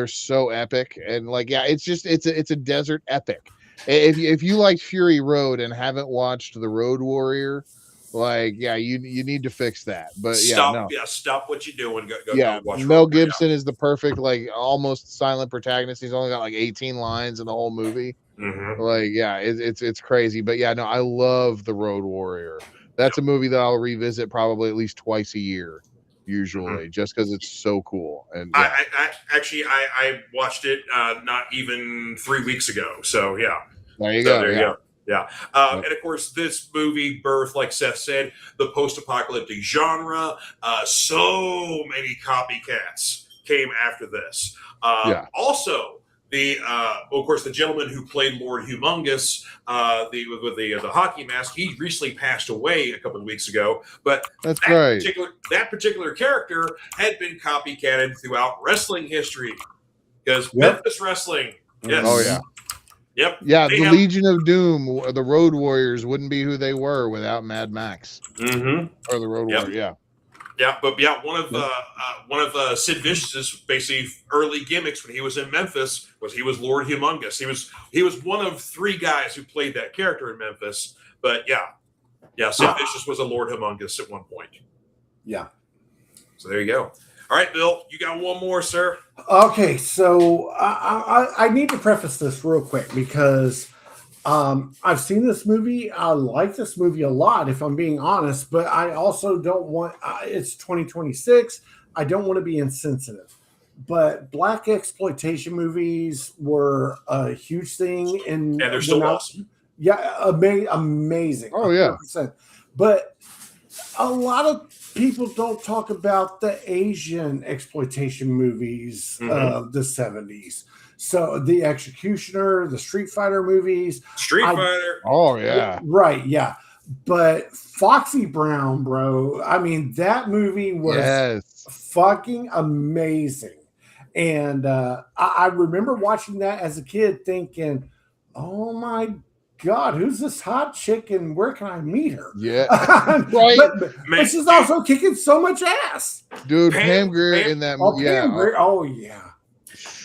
so epic. And it's a desert epic. If you like Fury Road and haven't watched The Road Warrior, you need to fix that. But stop what you're doing. Go watch Mel Gibson is the perfect almost silent protagonist. He's only got 18 lines in the whole movie. It's crazy. But I love The Road Warrior. That's a movie that I'll revisit probably at least twice a year, usually, just because it's so cool. And I watched it not even 3 weeks ago. So there you go. And of course, this movie birthed, like Seth said, the post-apocalyptic genre. So many copycats came after this. Also, of course, the gentleman who played Lord Humongous, with the hockey mask, he recently passed away a couple of weeks ago. But that particular character had been copycatted throughout wrestling history, because Memphis Wrestling. Yes. Oh yeah. Yep. Yeah, the Legion of Doom, the Road Warriors wouldn't be who they were without Mad Max. Mm-hmm. Or the Road Warrior, one of Sid Vicious's basically early gimmicks when he was in Memphis was he was Lord Humongous. He was one of 3 guys who played that character in Memphis. But Sid Vicious was a Lord Humongous at one point. Yeah. So there you go. All right, Bill, you got one more, sir. Okay, so I need to preface this real quick because I've seen this movie. I like this movie a lot, if I'm being honest, but I also don't want, it's 2026. I don't want to be insensitive. But black exploitation movies were a huge thing. And they're still awesome. Yeah, amazing. Oh, yeah. 100%. But a lot of people don't talk about the Asian exploitation movies of the 70s. So the Executioner, the Street Fighter movies. Street Fighter. Oh, yeah. Right, yeah. But Foxy Brown, bro, I mean, that movie was fucking amazing. And I remember watching that as a kid thinking, oh my God, who's this hot chick and where can I meet her? Yeah. Right. But she's also kicking so much ass. Dude, Pam Grier in that movie. Pam Grier. Oh, yeah.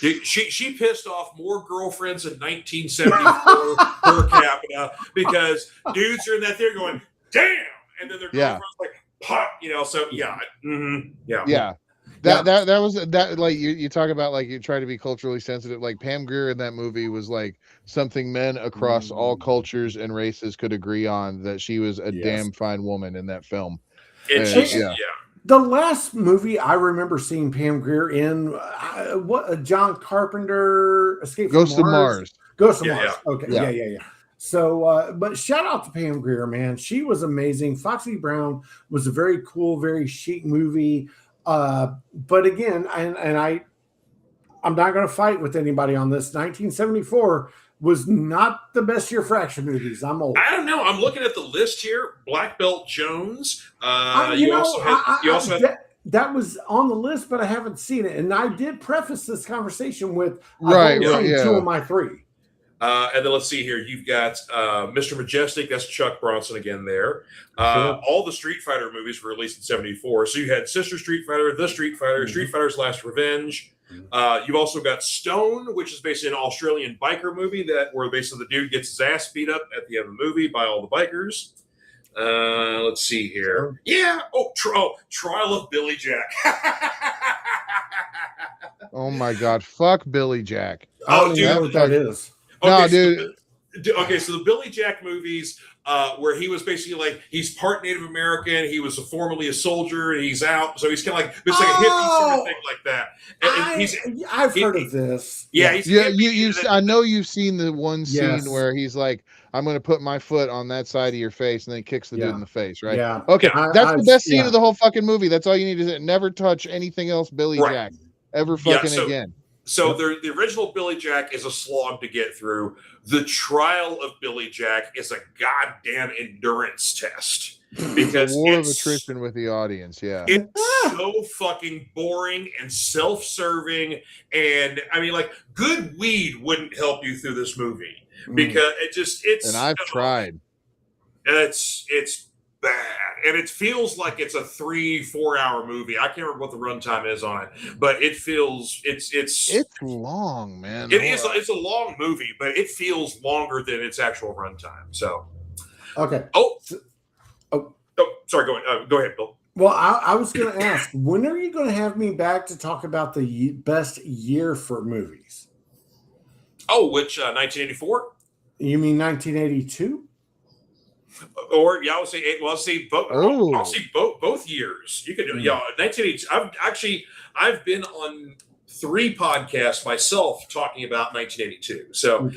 Dude, she pissed off more girlfriends in 1974 per capita because dudes are in that theater going, damn, and then their girlfriend's like, pop, so yeah. Mm-hmm, yeah. That was that, like you talk about, like, you try to be culturally sensitive. Like, Pam Grier in that movie was like something men across all cultures and races could agree on, that she was a damn fine woman in that film. The last movie I remember seeing Pam Grier in, John Carpenter, Escape from Mars. Ghost of Mars. Okay, yeah. So, but shout out to Pam Grier, man. She was amazing. Foxy Brown was a very cool, very chic movie. But again, I'm not going to fight with anybody on this. 1974 was not the best year for action movies. I'm old. I don't know. I'm looking at the list here. Black Belt Jones. That was on the list, but I haven't seen it. And I did preface this conversation with two of my three. And then let's see here. You've got Mr. Majestic. That's Chuck Bronson again there. All the Street Fighter movies were released in 74. So you had Sister Street Fighter, The Street Fighter, Street Fighter's Last Revenge. You've also got Stone, which is basically an Australian biker movie where basically the dude gets his ass beat up at the end of the movie by all the bikers. Let's see here. Yeah. Trial of Billy Jack. Oh my God. Fuck Billy Jack. Oh, dude, know what that is. Okay, no, dude. So the Billy Jack movies, where he was basically like, he's part Native American, he was formerly a soldier, and he's out, so he's kind of like, it's like a hippie sort of thing like that. I've heard of this. Yeah, I know you've seen the one scene where he's like, I'm going to put my foot on that side of your face, and then kicks the dude in the face, right? Yeah. Okay, that's the best scene of the whole fucking movie. That's all you need to never touch anything else Billy Jack ever fucking again. So the original Billy Jack is a slog to get through. The trial of Billy Jack is a goddamn endurance test. Because war of attrition with the audience, it's so fucking boring and self-serving. And I mean, like, good weed wouldn't help you through this movie. Because it's and I've tried. It's bad, and it feels like it's a 3-4 hour movie. I can't remember what the runtime is on it, but it feels it's long, man. It's a long movie, but it feels longer than its actual runtime. So, okay. Sorry. Go ahead, Bill. Well, I was going to ask, when are you going to have me back to talk about the best year for movies? Which 1984? You mean 1982? Or I'll see both. I'll see both years. You could do 1980. I've been on 3 podcasts myself talking about 1982. So,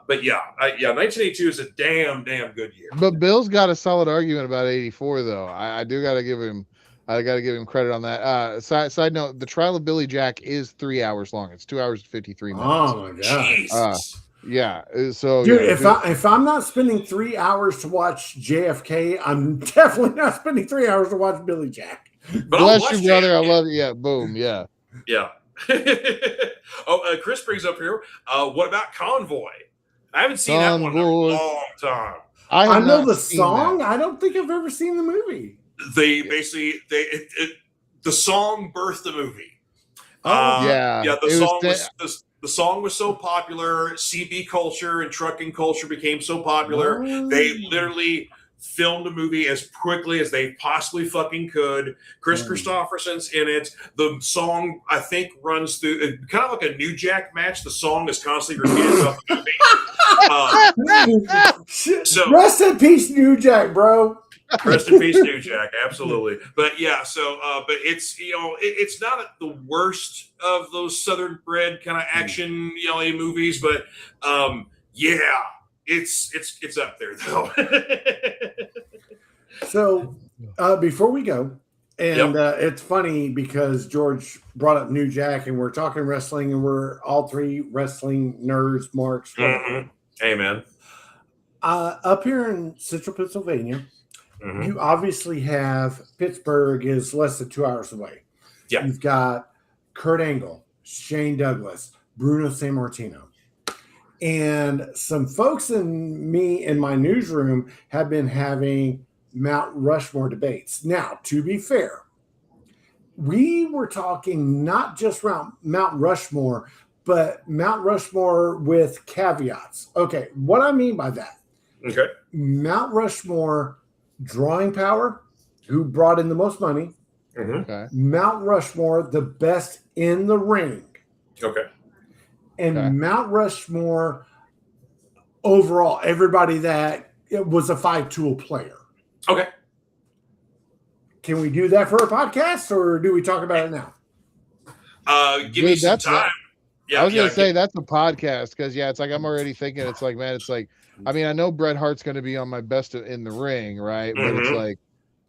but 1982 is a damn good year. But Bill's got a solid argument about 84, though. I do got to give him. I got to give him credit on that. Side note: the trial of Billy Jack is 3 hours long. It's 2 hours and 53 minutes. Oh my God! Jesus. So dude, if I'm not spending 3 hours to watch JFK, I'm definitely not spending 3 hours to watch Billy Jack. But bless you, brother. JFK. I love you. Yeah, boom. Yeah. Chris brings up here. What about Convoy? I haven't seen that one in a long time. I know the song. I don't think I've ever seen the movie. The song birthed the movie. The song was so popular. CB culture and trucking culture became so popular. They literally filmed a movie as quickly as they possibly fucking could. Chris Christopherson's in it. The song, I think, runs through kind of like a New Jack match. The song is constantly repeated throughout the movie. So rest in peace, New Jack, bro. Rest in peace, New Jack. Absolutely. But but it's it's not the worst of those Southern bred kind of action movies, but it's up there though. So before we go, and it's funny because George brought up New Jack, and we're talking wrestling, and we're all 3 wrestling nerds, marks. Amen. Up here in central Pennsylvania, Mm-hmm. you obviously have Pittsburgh is less than 2 hours away. Yeah. You've got Kurt Angle, Shane Douglas, Bruno Sammartino. And some folks in my newsroom have been having Mount Rushmore debates. Now, to be fair, we were talking not just around Mount Rushmore, but Mount Rushmore with caveats. Okay, what I mean by that. Okay. Mount Rushmore drawing power, who brought in the most money. Mm-hmm. Okay. Mount Rushmore, the best in the ring. Okay. And Mount Rushmore, overall, everybody that it was a 5-tool player. Okay. Can we do that for a podcast, or do we talk about it now? Give me some time. Yeah, I was gonna say that's a podcast because it's like I'm already thinking it's like, man, it's like, I mean, I know Bret Hart's going to be on my best in the ring, right? But it's like,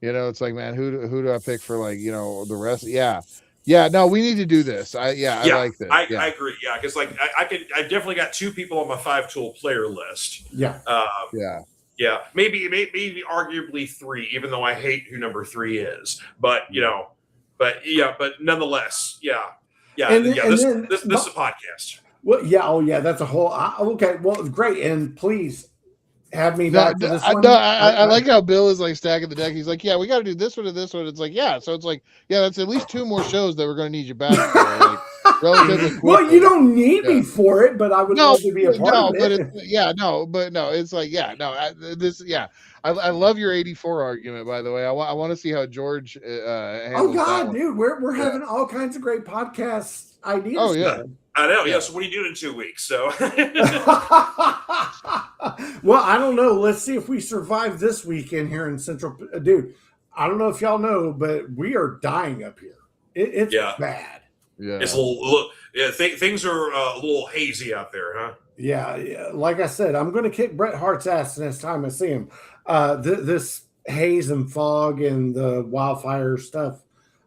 it's like, man, who do I pick for, like, the rest? Yeah. No, we need to do this. I like this. I agree. Yeah, because like I definitely got 2 people on my 5-tool player list. Yeah. Yeah. Maybe arguably 3, even though I hate who number 3 is. But but nonetheless, yeah. This is a podcast. Well, yeah. Oh, yeah. That's a whole. Okay. Well, great. And please have me back for this one. I like how Bill is like stacking the deck. He's like, yeah, we got to do this one and this one. It's like, yeah. So it's like, yeah, that's at least 2 more shows that we're going to need you back for. Like, relatively quickly. Well, you don't need me for it, but I would love to be a part of it. It's like, I love your 84 argument, by the way. I want to see how George handles that one. Dude, we're having all kinds of great podcast ideas. Oh, yeah. I know. Yeah. So what are you doing in 2 weeks? So, well, I don't know. Let's see if we survive this weekend here in Central. Dude, I don't know if y'all know, but we are dying up here. It's bad. Yeah. It's a little things are a little hazy out there, huh? Yeah. Like I said, I'm going to kick Bret Hart's ass next time I see him. This haze and fog and the wildfire stuff.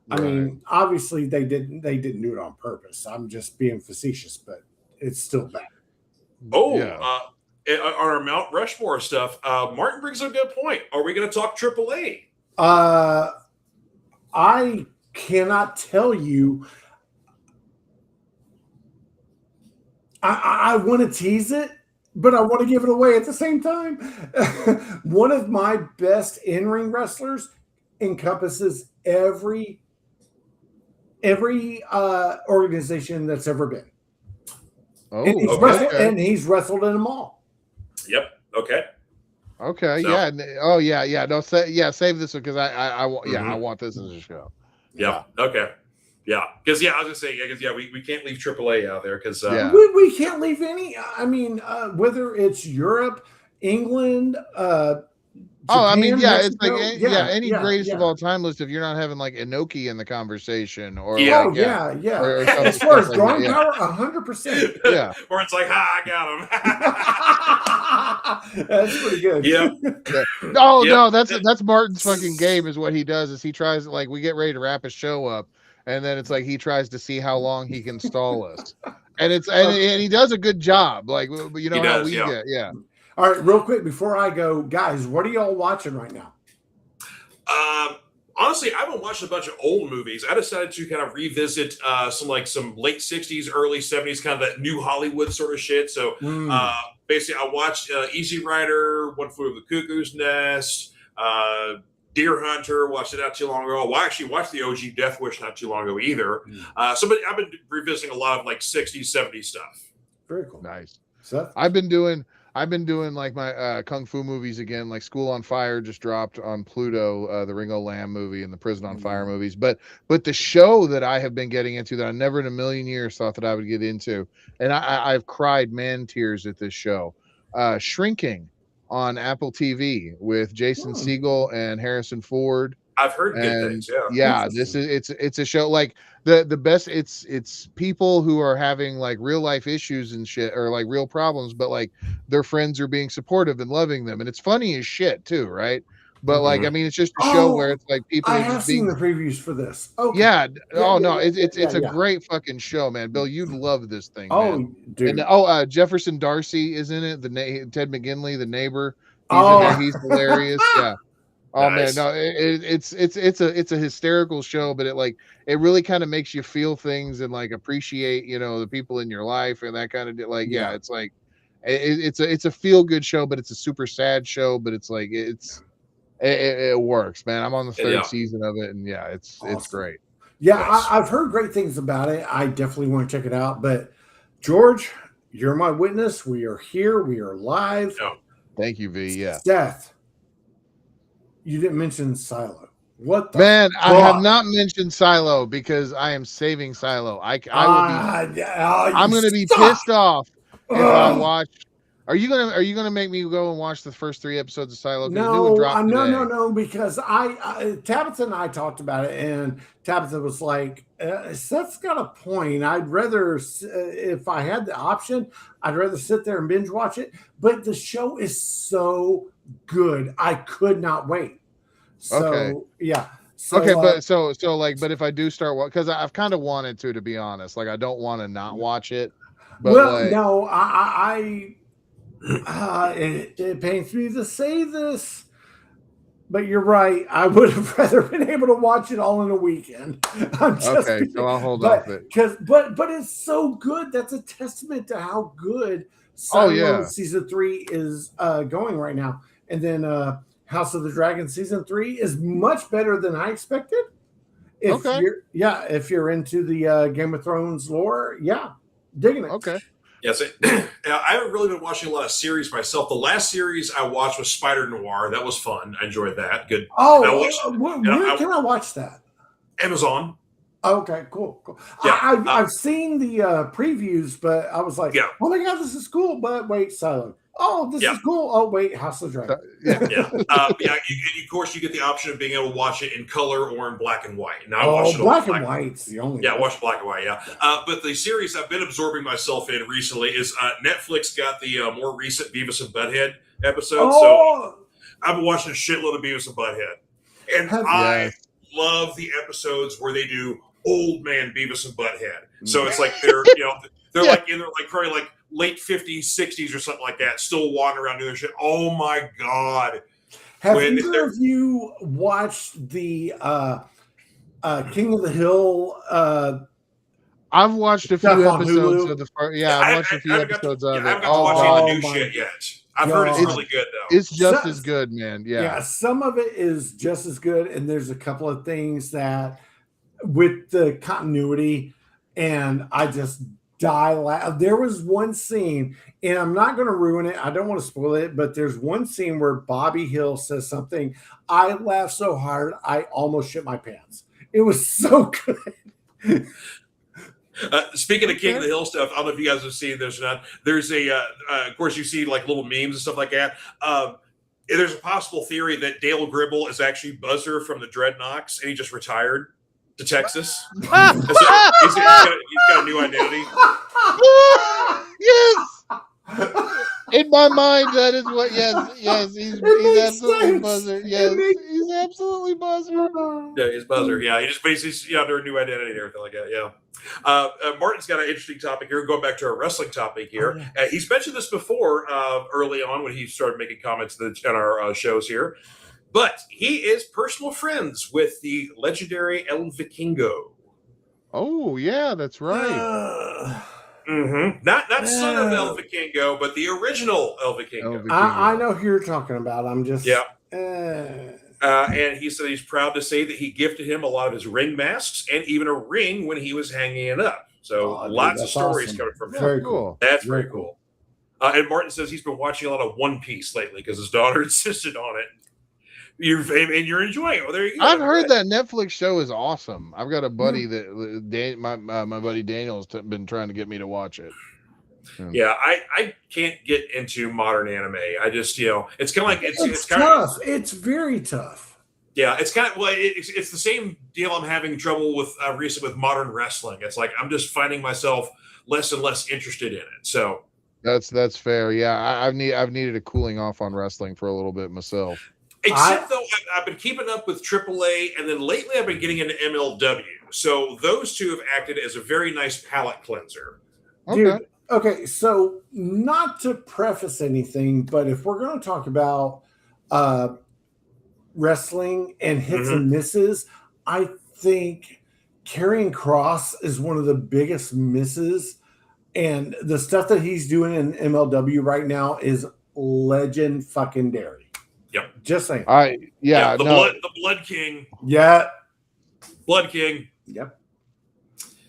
Right. I mean, obviously they didn't do it on purpose. I'm just being facetious, but it's still bad. Oh, on our Mount Rushmore stuff, Martin brings up a good point. Are we going to talk AAA? I cannot tell you. I want to tease it, but I want to give it away at the same time. One of my best in-ring wrestlers encompasses every organization that's ever been. Oh, and he's wrestled in them all. Yep. Okay. Okay. So, yeah. Oh, yeah. No. Save this one because I want this as a show. Yeah. Okay. Yeah. Because I was gonna say we can't leave AAA out there because we can't leave any. I mean, whether it's Europe, England. Japan, I mean, Mexico, it's like any greatest of all time list. If you're not having like Inoki in the conversation, or or as far as drawing power, 100%. Yeah, or it's like, I got him. That's pretty good. Yeah. No, that's Martin's fucking game. Is what he does is he tries like we get ready to wrap a show up, and then it's like he tries to see how long he can stall us, and and he does a good job. Like how we get. Yeah. All right, real quick before I go, guys, what are y'all watching right now? Honestly, I've been watching a bunch of old movies. I decided to kind of revisit some late 60s, early 70s, kind of that new Hollywood sort of shit. So basically, I watched Easy Rider, One Flew Over the Cuckoo's Nest, Deer Hunter, watched it not too long ago. I actually watched the OG Death Wish not too long ago either. I've been revisiting a lot of like 60s, 70s stuff. Very cool. Nice. Seth? I've been doing like my kung fu movies again. Like School on Fire just dropped on Pluto, the Ringo Lamb movie and the Prison on Fire movies. But the show that I have been getting into that I never in a million years thought that I would get into, and I've cried man tears at this show, Shrinking on Apple TV with Jason Segel and Harrison Ford. I've heard good things. Yeah, this is it's a show like the best. It's people who are having like real life issues and shit, or like real problems, but like their friends are being supportive and loving them, and it's funny as shit too, right? But like, I mean, it's just a show where it's like people I are have just seen being the previews for this. Okay. yeah. Oh Yeah, no, yeah, it's a yeah. great fucking show, man. Bill, you'd love this thing, man. Oh, dude. And Jefferson Darcy is in it. Ted McGinley, the neighbor, he's in Oh. there. He's hilarious. Yeah. Oh Nice. man, no, it's a hysterical show, but it really kind of makes you feel things and like appreciate, you know, the people in your life and that kind of like, yeah, it's like it's a feel good show, but it's a super sad show, but it's like it works, man. I'm on the third season of it, and yeah, it's great. Yeah, Yes. I've heard great things about it. I definitely want to check it out. But George, you're my witness. We are here. We are live. Yeah. Thank you, V. Yeah. Seth, you didn't mention Silo. What the Man, fuck? I have not mentioned Silo because I am saving Silo. I will be. I'm going to be pissed off if I watch. Are you gonna make me go and watch the first 3 episodes of Silo? No, because Tabitha and I talked about it, and Tabitha was like, Seth's got a point. I'd rather, if I had the option, I'd rather sit there and binge watch it. But the show is so good, I could not wait. So okay. Yeah. So, okay, but so like, if I do start, because I've kind of wanted to be honest. Like, I don't want to not watch it. But well, no, it pains me to say this, but you're right. I would have rather been able to watch it all in a weekend. So I'll hold off it. But it's so good. That's a testament to how good Silo season 3 is going right now. And then House of the Dragon season 3 is much better than I expected. If you're into the Game of Thrones lore, digging it. Okay. Yes, I haven't really been watching a lot of series myself. The last series I watched was Spider Noir. That was fun. I enjoyed that. Good. Where can I watch that? Amazon. Okay, cool. Yeah, I've seen the previews, but I was like, oh my god, this is cool. But wait, Silent. Oh, this is cool. Oh wait, House of the Dragon. Of course, you get the option of being able to watch it in color or in black and white. Now, I watch it black and white's the only. Yeah, I watch black and white. Yeah, but the series I've been absorbing myself in recently is Netflix got the more recent Beavis and Butthead episode. So I've been watching a shitload of Beavis and Butthead, and I love the episodes where they do old man Beavis and Butthead. So it's like they're like in their probably like late 50s, 60s or something like that, still wandering around doing their shit. Oh my god! Have either of you watched the King of the Hill? I've watched a few episodes of the first. Yeah, I've watched a few episodes of it. I haven't got to watch any of the new shit yet. I've heard it's really good though. It's just as good, man. Yeah, some of it is just as good, and there's a couple of things that with the continuity, and I just die laugh. There was one scene, and I'm not going to ruin it. I don't want to spoil it, but there's one scene where Bobby Hill says something. I laughed so hard, I almost shit my pants. It was so good. Speaking of King of the Hill stuff, I don't know if you guys have seen this or not. There's of course, you see like little memes and stuff like that. There's a possible theory that Dale Gribble is actually Buzzer from the Dreadnoks, and he just retired to Texas. He's got a new identity. Yes. In my mind, that is what. Yes. He's absolutely Buzzer. Yes, he's absolutely Buzzer. Yeah, he's Buzzer. Yeah, he just basically under a new identity and everything like that. Yeah. Martin's got an interesting topic here. Going back to our wrestling topic here, he's mentioned this before early on when he started making comments on our shows here. But he is personal friends with the legendary El Vikingo. Oh, yeah, that's right. Not son of El Vikingo, but the original El Vikingo. I know who you're talking about. I'm just... and he said he's proud to say that he gifted him a lot of his ring masks and even a ring when he was hanging it up. So lots of stories coming from him. Very cool. That's very cool. And Martin says he's been watching a lot of One Piece lately because his daughter insisted on it. You're enjoying it. Well, there you go. I've heard that Netflix show is awesome. I've got a buddy that my buddy Daniel's been trying to get me to watch it. Yeah, I can't get into modern anime. I just it's kind of like it's kind tough. It's very tough. Yeah, it's kind of it's the same deal I'm having trouble with recently with modern wrestling. It's like I'm just finding myself less and less interested in it. So that's fair. Yeah, I've needed a cooling off on wrestling for a little bit myself. Except though, I've been keeping up with AAA, and then lately I've been getting into MLW. So those two have acted as a very nice palate cleanser. Dude, okay, so not to preface anything, but if we're going to talk about wrestling and hits and misses, I think Karrion Kross is one of the biggest misses, and the stuff that he's doing in MLW right now is legend fucking dairy. Yep. Just saying. The Blood King. Yeah. Blood King. Yep.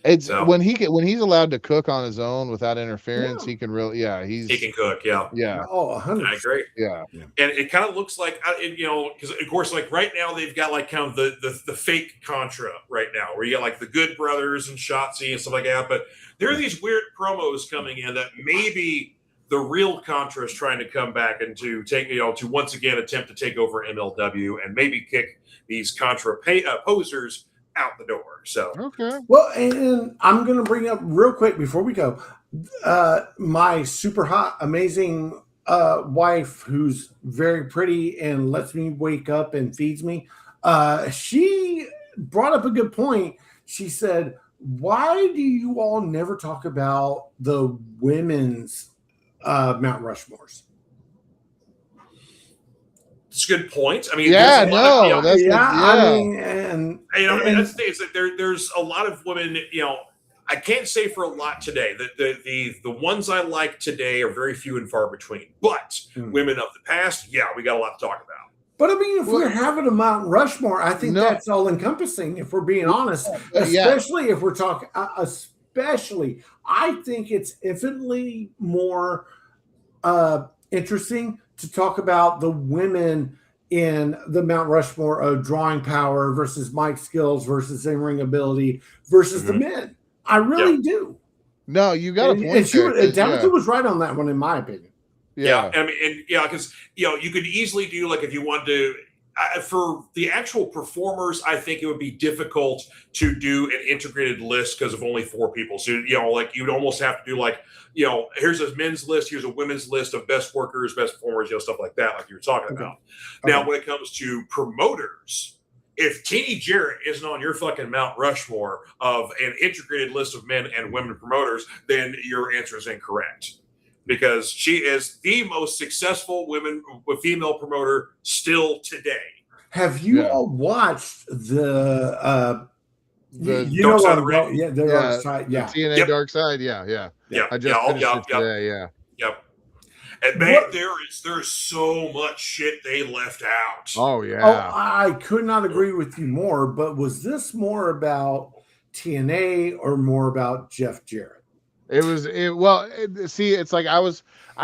It's when he's allowed to cook on his own without interference, he can really, he can cook. Yeah. Oh, 100%. I agree. Yeah. And it kind of looks like, because of course, like right now they've got like kind of the fake Contra right now, where you got like the Good Brothers and Shotzi and stuff like that. But there are these weird promos coming in that maybe the real Contra is trying to come back and to take, to once again attempt to take over MLW and maybe kick these Contra posers out the door. So well, and I'm going to bring up real quick before we go, my super hot, amazing wife, who's very pretty and lets me wake up and feeds me. She brought up a good point. She said, "Why do you all never talk about the women's Mount Rushmores?" It's a good point. I mean, I mean, and that's the thing is that there's a lot of women. I can't say for a lot today. The ones I like today are very few and far between. But women of the past, we got a lot to talk about. But I mean, if we're having a Mount Rushmore, I think that's all encompassing. If we're being honest, especially if we're talking, especially, I think it's infinitely more interesting to talk about the women in the Mount Rushmore of drawing power versus mic skills versus in-ring ability versus the men. I really do. No, you got a point. And Danica was right on that one, in my opinion. Yeah. I mean, because you could easily do, like, if you wanted to. For the actual performers, I think it would be difficult to do an integrated list because of only 4 people. So, like you'd almost have to do like, here's a men's list, here's a women's list of best workers, best performers, stuff like that, like you were talking about. Now, when it comes to promoters, if Teeny Jarrett isn't on your fucking Mount Rushmore of an integrated list of men and women promoters, then your answer is incorrect. Because she is the most successful female promoter still today. Have you all watched the Dark Side of the Ring? Yeah, the Dark Side. Yeah, TNA Dark Side. Yeah. I just finished it today. Yep. And man, there's so much shit they left out. Oh yeah. Oh, I could not agree with you more. But was this more about TNA or more about Jeff Jarrett? It's like I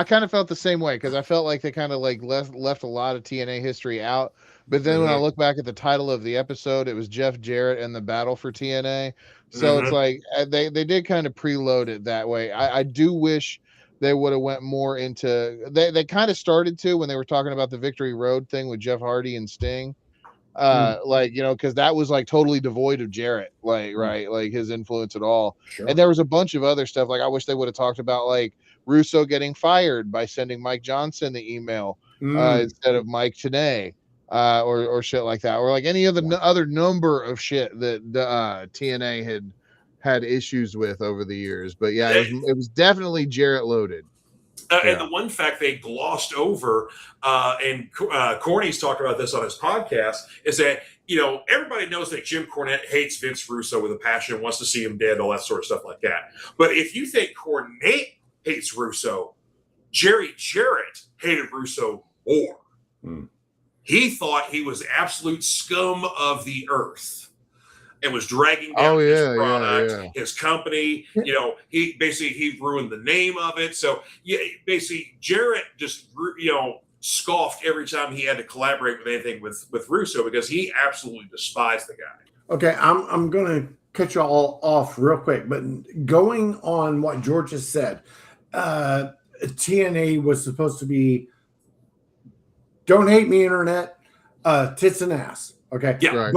kind of felt the same way because I felt like they kind of like left a lot of TNA history out. But then when I look back at the title of the episode, it was Jeff Jarrett and the battle for TNA. So it's like they did kind of preload it that way. I do wish they would have went more into they kind of started to when they were talking about the Victory Road thing with Jeff Hardy and Sting. Because that was like totally devoid of Jarrett, like his influence at all. Sure. And there was a bunch of other stuff. Like I wish they would have talked about like Russo getting fired by sending Mike Johnson the email instead of Mike Tenay, or shit like that, or like any other number of shit that TNA had issues with over the years. But it was definitely Jarrett loaded. And the one fact they glossed over, and Corny's talked about this on his podcast, is that, everybody knows that Jim Cornette hates Vince Russo with a passion, wants to see him dead, all that sort of stuff like that. But if you think Cornette hates Russo, Jerry Jarrett hated Russo more. He thought he was absolute scum of the earth. And was dragging down his product, his company. He ruined the name of it. So basically Jarrett just scoffed every time he had to collaborate with anything with Russo because he absolutely despised the guy. Okay, I'm gonna cut you all off real quick, but going on what George has said, TNA was supposed to be, don't hate me, internet, tits and ass. Okay. Yeah.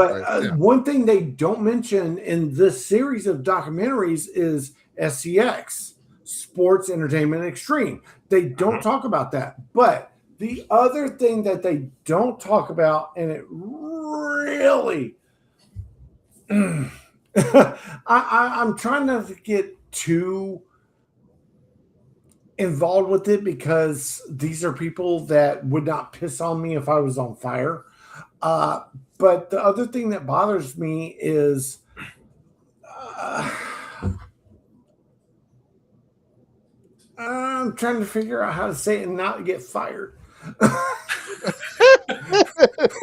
One thing they don't mention in this series of documentaries is SCX, Sports Entertainment Extreme. They don't talk about that. But The other thing that they don't talk about, and it really, I'm trying not to get too involved with it because these are people that would not piss on me if I was on fire. But the other thing that bothers me is I'm trying to figure out how to say it and not get fired.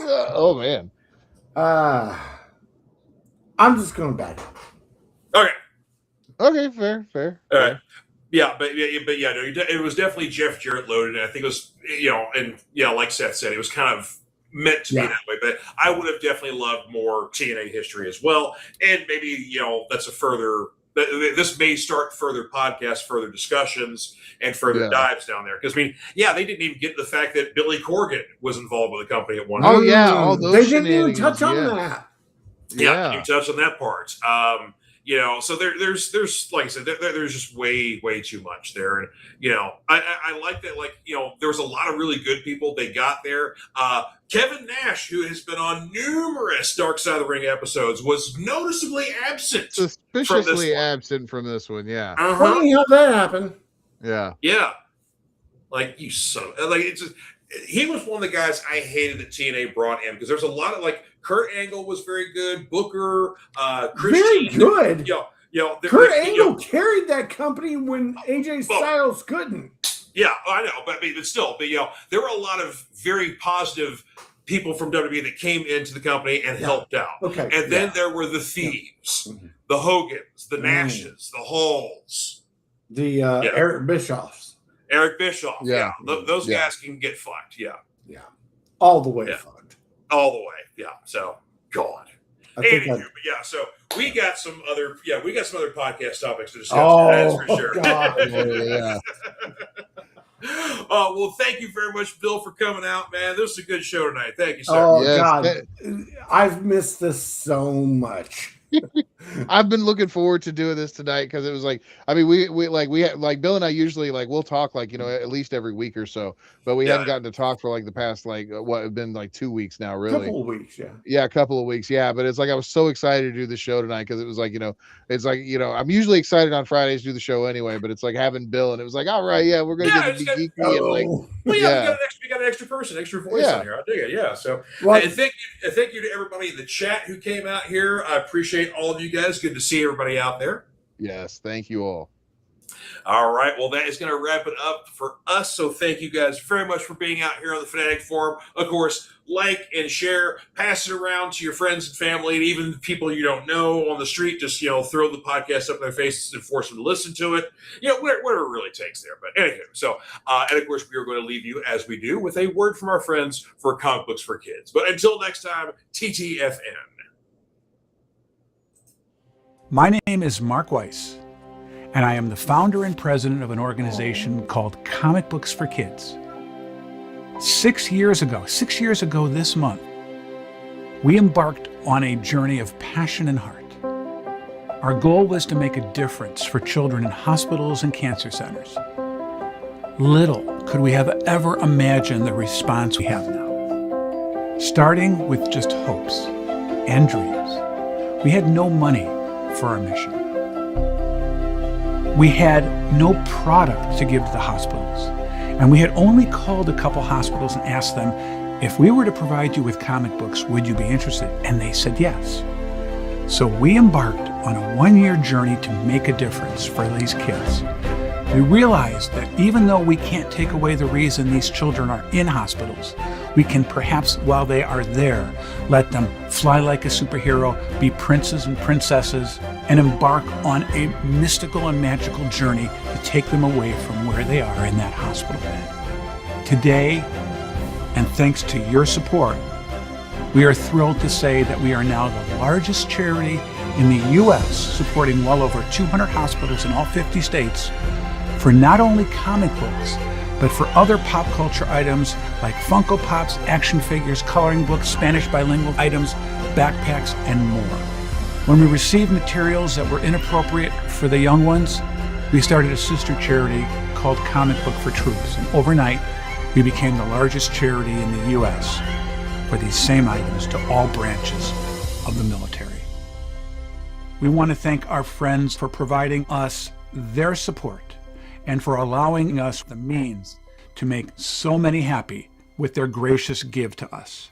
Oh man. I'm just going back. Okay, fair. All right. Yeah, but no, it was definitely Jeff Jarrett loaded, and I think it was, and like Seth said, it was kind of meant to be that way. But I would have definitely loved more TNA history as well, and maybe that's a further. This may start further podcasts, further discussions, and further dives down there. Because they didn't even get the fact that Billy Corgan was involved with the company at one point. Oh yeah, all those they didn't even touch on that. Yeah, you touched on that part. So there's like I said, there's just way too much there, and I like that. Like there was a lot of really good people they got there. Kevin Nash, who has been on numerous Dark Side of the Ring episodes, was noticeably absent. Suspiciously absent from this one. Yeah. Funny how that happened. Yeah. Yeah. Like you it's just, he was one of the guys I hated that TNA brought in because there's a lot of Kurt Angle was very good. Booker, Christian, very good. Kurt Angle carried that company when AJ Styles couldn't. Yeah, I know, but still, there were a lot of very positive people from WWE that came into the company and helped out. Okay, and then there were the Thieves, the Hogans, the Nashes, the Halls, the Eric Bischoffs. Eric Bischoff, those guys can get fucked. Yeah, all the way fucked. All the way, yeah. So, God. So we got some other podcast topics to discuss. That's for sure. God. Well, thank you very much, Bill, for coming out, man. This is a good show tonight. Thank you, sir. Oh, yes. God. I've missed this so much. I've been looking forward to doing this tonight because it was we had Bill and I usually we'll talk at least every week or so, but we hadn't gotten to talk for the past what have been 2 weeks now, really. A couple of weeks, a couple of weeks, but it's I was so excited to do the show tonight because it was I'm usually excited on Fridays to do the show anyway, but it's having Bill and it was all right, we're gonna get to be geeky we got an extra person, extra voice on here. I dig it, So and thank you to everybody in the chat who came out here. I appreciate all of you guys. Good to see everybody out there. Yes, thank you all. All right, well, that is going to wrap it up for us. So thank you guys very much for being out here on the Fanatic Forum. Of course, like and share, pass it around to your friends and family, and even people you don't know on the street. Just throw the podcast up in their faces and force them to listen to it. Whatever it really takes there. But anyway, so and of course, we are going to leave you as we do with a word from our friends for Comic Books for Kids. But until next time, TTFN. My name is Mark Weiss, and I am the founder and president of an organization called Comic Books for Kids. 6 years ago this month, we embarked on a journey of passion and heart. Our goal was to make a difference for children in hospitals and cancer centers. Little could we have ever imagined the response we have now. Starting with just hopes and dreams, we had no money for our mission. We had no product to give to the hospitals, and we had only called a couple hospitals and asked them, if we were to provide you with comic books, would you be interested? And they said yes. So we embarked on a 1-year journey to make a difference for these kids. We realized that even though we can't take away the reason these children are in hospitals, we can perhaps, while they are there, let them fly like a superhero, be princes and princesses, and embark on a mystical and magical journey to take them away from where they are in that hospital bed. Today, and thanks to your support, we are thrilled to say that we are now the largest charity in the U.S., supporting well over 200 hospitals in all 50 states for not only comic books, but for other pop culture items like Funko Pops, action figures, coloring books, Spanish bilingual items, backpacks, and more. When we received materials that were inappropriate for the young ones, we started a sister charity called Comic Book for Troops. And overnight, we became the largest charity in the U.S. for these same items to all branches of the military. We want to thank our friends for providing us their support and for allowing us the means to make so many happy with their gracious give to us.